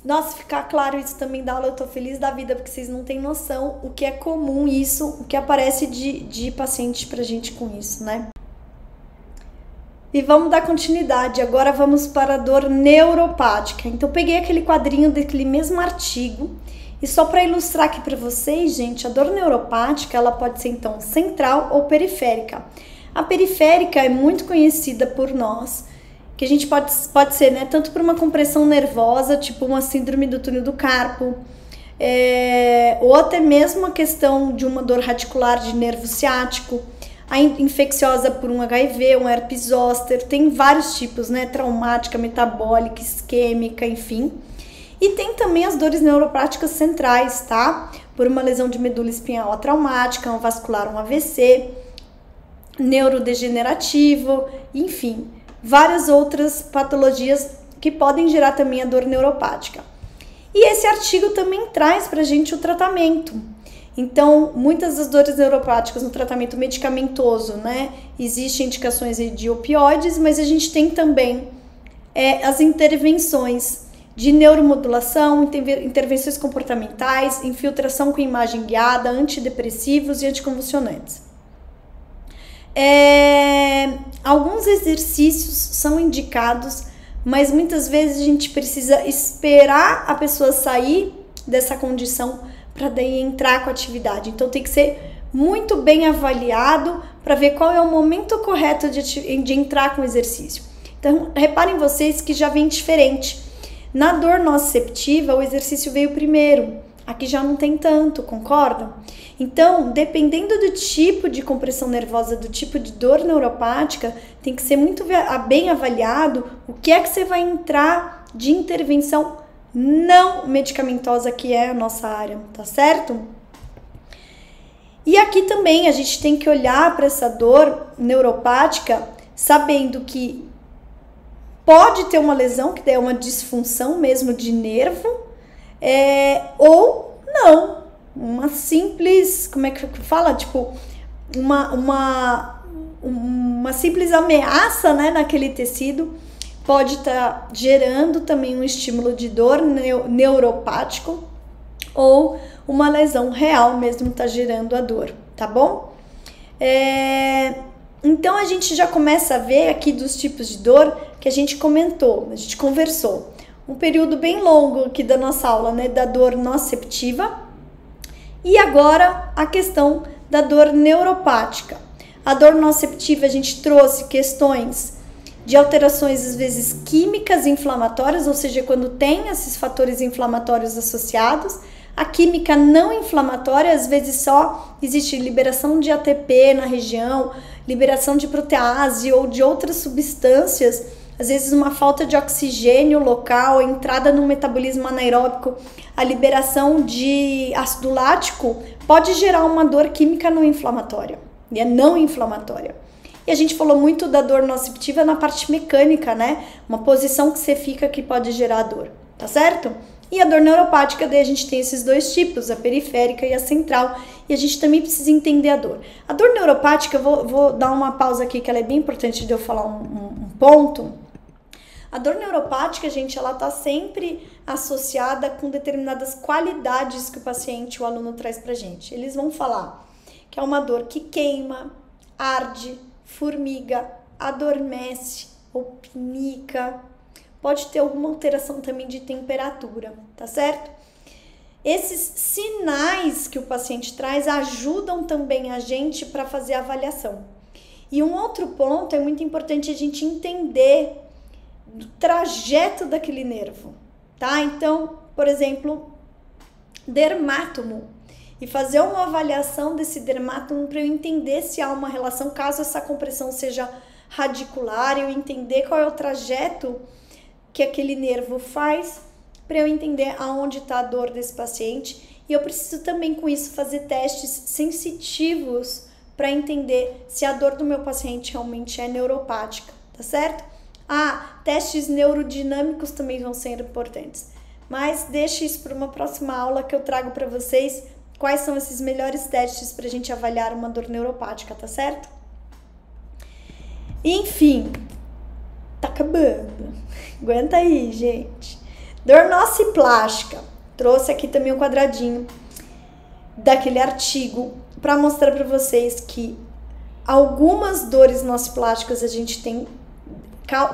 Nossa, ficar claro isso também da aula, eu tô feliz da vida, porque vocês não têm noção o que é comum isso, o que aparece de paciente pra gente com isso, né? E vamos dar continuidade, agora vamos para a dor neuropática. Então, eu peguei aquele quadrinho daquele mesmo artigo, e só para ilustrar aqui para vocês, gente, a dor neuropática, ela pode ser então central ou periférica. A periférica é muito conhecida por nós, que a gente pode ser, né, tanto por uma compressão nervosa, tipo uma síndrome do túnel do carpo, ou até mesmo a questão de uma dor radicular de nervo ciático, a infecciosa por um HIV, um herpes zoster, tem vários tipos, né, traumática, metabólica, isquêmica, enfim. E tem também as dores neuropáticas centrais, tá? Por uma lesão de medula espinhal traumática, um vascular, um AVC, neurodegenerativo, enfim. Várias outras patologias que podem gerar também a dor neuropática. E esse artigo também traz pra gente o tratamento. Então, muitas das dores neuropáticas no tratamento medicamentoso, né? Existem indicações de opioides, mas a gente tem também as intervenções de neuromodulação, intervenções comportamentais, infiltração com imagem guiada, antidepressivos e anticonvulsionantes. Alguns exercícios são indicados, mas muitas vezes a gente precisa esperar a pessoa sair dessa condição para daí entrar com a atividade. Então tem que ser muito bem avaliado para ver qual é o momento correto de entrar com o exercício. Então reparem vocês que já vem diferente. Na dor nociceptiva o exercício veio primeiro, aqui já não tem tanto, concordam? Então, dependendo do tipo de compressão nervosa, do tipo de dor neuropática, tem que ser muito bem avaliado o que é que você vai entrar de intervenção não medicamentosa, que é a nossa área, tá certo? E aqui também a gente tem que olhar para essa dor neuropática sabendo que pode ter uma lesão, que é uma disfunção mesmo de nervo, ou não. Uma simples, como é que fala? Tipo, uma simples ameaça, né, naquele tecido pode estar gerando também um estímulo de dor neuropático ou uma lesão real mesmo está gerando a dor, tá bom? Então a gente já começa a ver aqui dos tipos de dor que a gente comentou, a gente conversou. Um período bem longo aqui da nossa aula, né, da dor nociceptiva. E agora a questão da dor neuropática. A dor nociceptiva a gente trouxe questões de alterações às vezes químicas inflamatórias, ou seja, quando tem esses fatores inflamatórios associados. A química não inflamatória, às vezes só existe liberação de ATP na região, liberação de protease ou de outras substâncias, às vezes uma falta de oxigênio local, entrada no metabolismo anaeróbico, a liberação de ácido lático pode gerar uma dor química não inflamatória, e é não inflamatória. E a gente falou muito da dor nociceptiva na parte mecânica, né? Uma posição que você fica que pode gerar dor, tá certo? E a dor neuropática, daí a gente tem esses dois tipos, a periférica e a central, e a gente também precisa entender a dor. A dor neuropática, eu vou dar uma pausa aqui, que ela é bem importante de eu falar um ponto. A dor neuropática, gente, ela tá sempre associada com determinadas qualidades que o paciente, o aluno traz pra gente. Eles vão falar que é uma dor que queima, arde, formiga, adormece ou pinica. Pode ter alguma alteração também de temperatura, tá certo? esses sinais que o paciente traz ajudam também a gente para fazer a avaliação. E um outro ponto é muito importante a gente entender o trajeto daquele nervo, tá? Então, por exemplo, dermátomo, e fazer uma avaliação desse dermátomo para eu entender se há uma relação, caso essa compressão seja radicular, eu entender qual é o trajeto que aquele nervo faz, para eu entender aonde está a dor desse paciente. E eu preciso também com isso fazer testes sensitivos para entender se a dor do meu paciente realmente é neuropática, tá certo? Testes neurodinâmicos também vão ser importantes, mas deixe isso para uma próxima aula que eu trago para vocês quais são esses melhores testes para a gente avaliar uma dor neuropática, tá certo? Enfim, tá acabando. Aguenta aí, gente. Dor nociplástica. Trouxe aqui também um quadradinho daquele artigo para mostrar para vocês que algumas dores nociplásticas a gente tem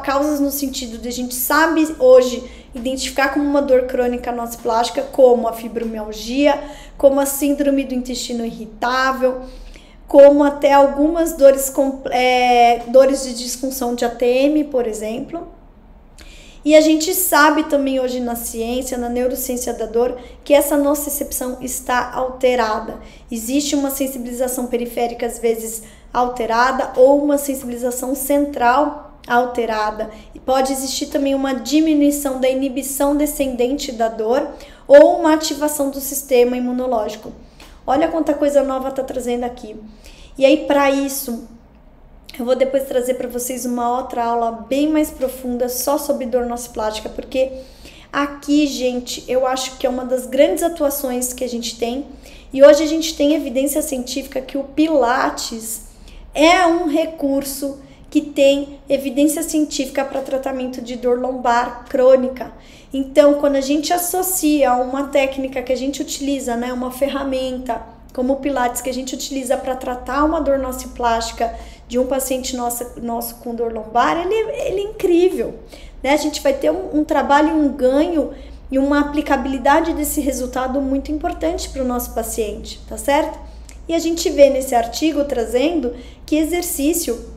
causas no sentido de a gente sabe hoje identificar como uma dor crônica nociplástica, como a fibromialgia, como a síndrome do intestino irritável, como até algumas dores de disfunção de ATM, por exemplo. E a gente sabe também hoje na ciência, na neurociência da dor, que essa nocicepção está alterada. Existe uma sensibilização periférica às vezes alterada ou uma sensibilização central alterada. E pode existir também uma diminuição da inibição descendente da dor ou uma ativação do sistema imunológico. Olha quanta coisa nova está trazendo aqui. E aí, para isso, eu vou depois trazer para vocês uma outra aula bem mais profunda só sobre dor nociplástica, porque aqui, gente, eu acho que é uma das grandes atuações que a gente tem. E hoje a gente tem evidência científica que o Pilates é um recurso que tem evidência científica para tratamento de dor lombar crônica. Então, quando a gente associa uma técnica que a gente utiliza, né, uma ferramenta como o Pilates que a gente utiliza para tratar uma dor nociplástica de um paciente nosso com dor lombar, ele é incrível, né? A gente vai ter um trabalho, um ganho e uma aplicabilidade desse resultado muito importante para o nosso paciente, tá certo? E a gente vê nesse artigo trazendo que exercício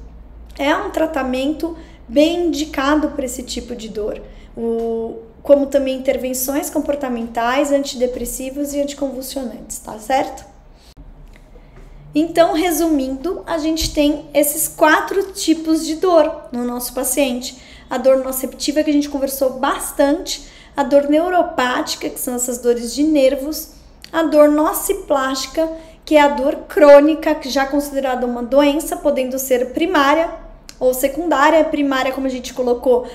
é um tratamento bem indicado para esse tipo de dor, como também intervenções comportamentais, antidepressivos e anticonvulsionantes, tá certo? Então, resumindo, a gente tem esses 4 tipos de dor no nosso paciente. A dor nociceptiva, que a gente conversou bastante, a dor neuropática, que são essas dores de nervos, a dor nociplástica, que é a dor crônica, que já é considerada uma doença, podendo ser primária ou secundária. Primária, como a gente colocou,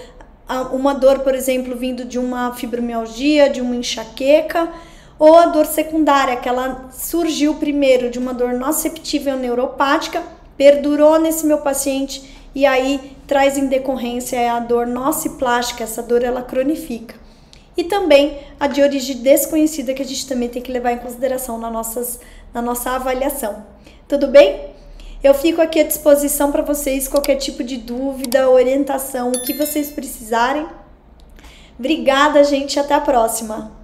uma dor, por exemplo, vindo de uma fibromialgia, de uma enxaqueca, ou a dor secundária, que ela surgiu primeiro de uma dor nociceptiva ou neuropática, perdurou nesse meu paciente e aí traz em decorrência a dor nociplástica, essa dor ela cronifica. E também a de origem desconhecida, que a gente também tem que levar em consideração na nossa avaliação. Tudo bem? Eu fico aqui à disposição para vocês, qualquer tipo de dúvida, orientação, o que vocês precisarem. Obrigada, gente, até a próxima!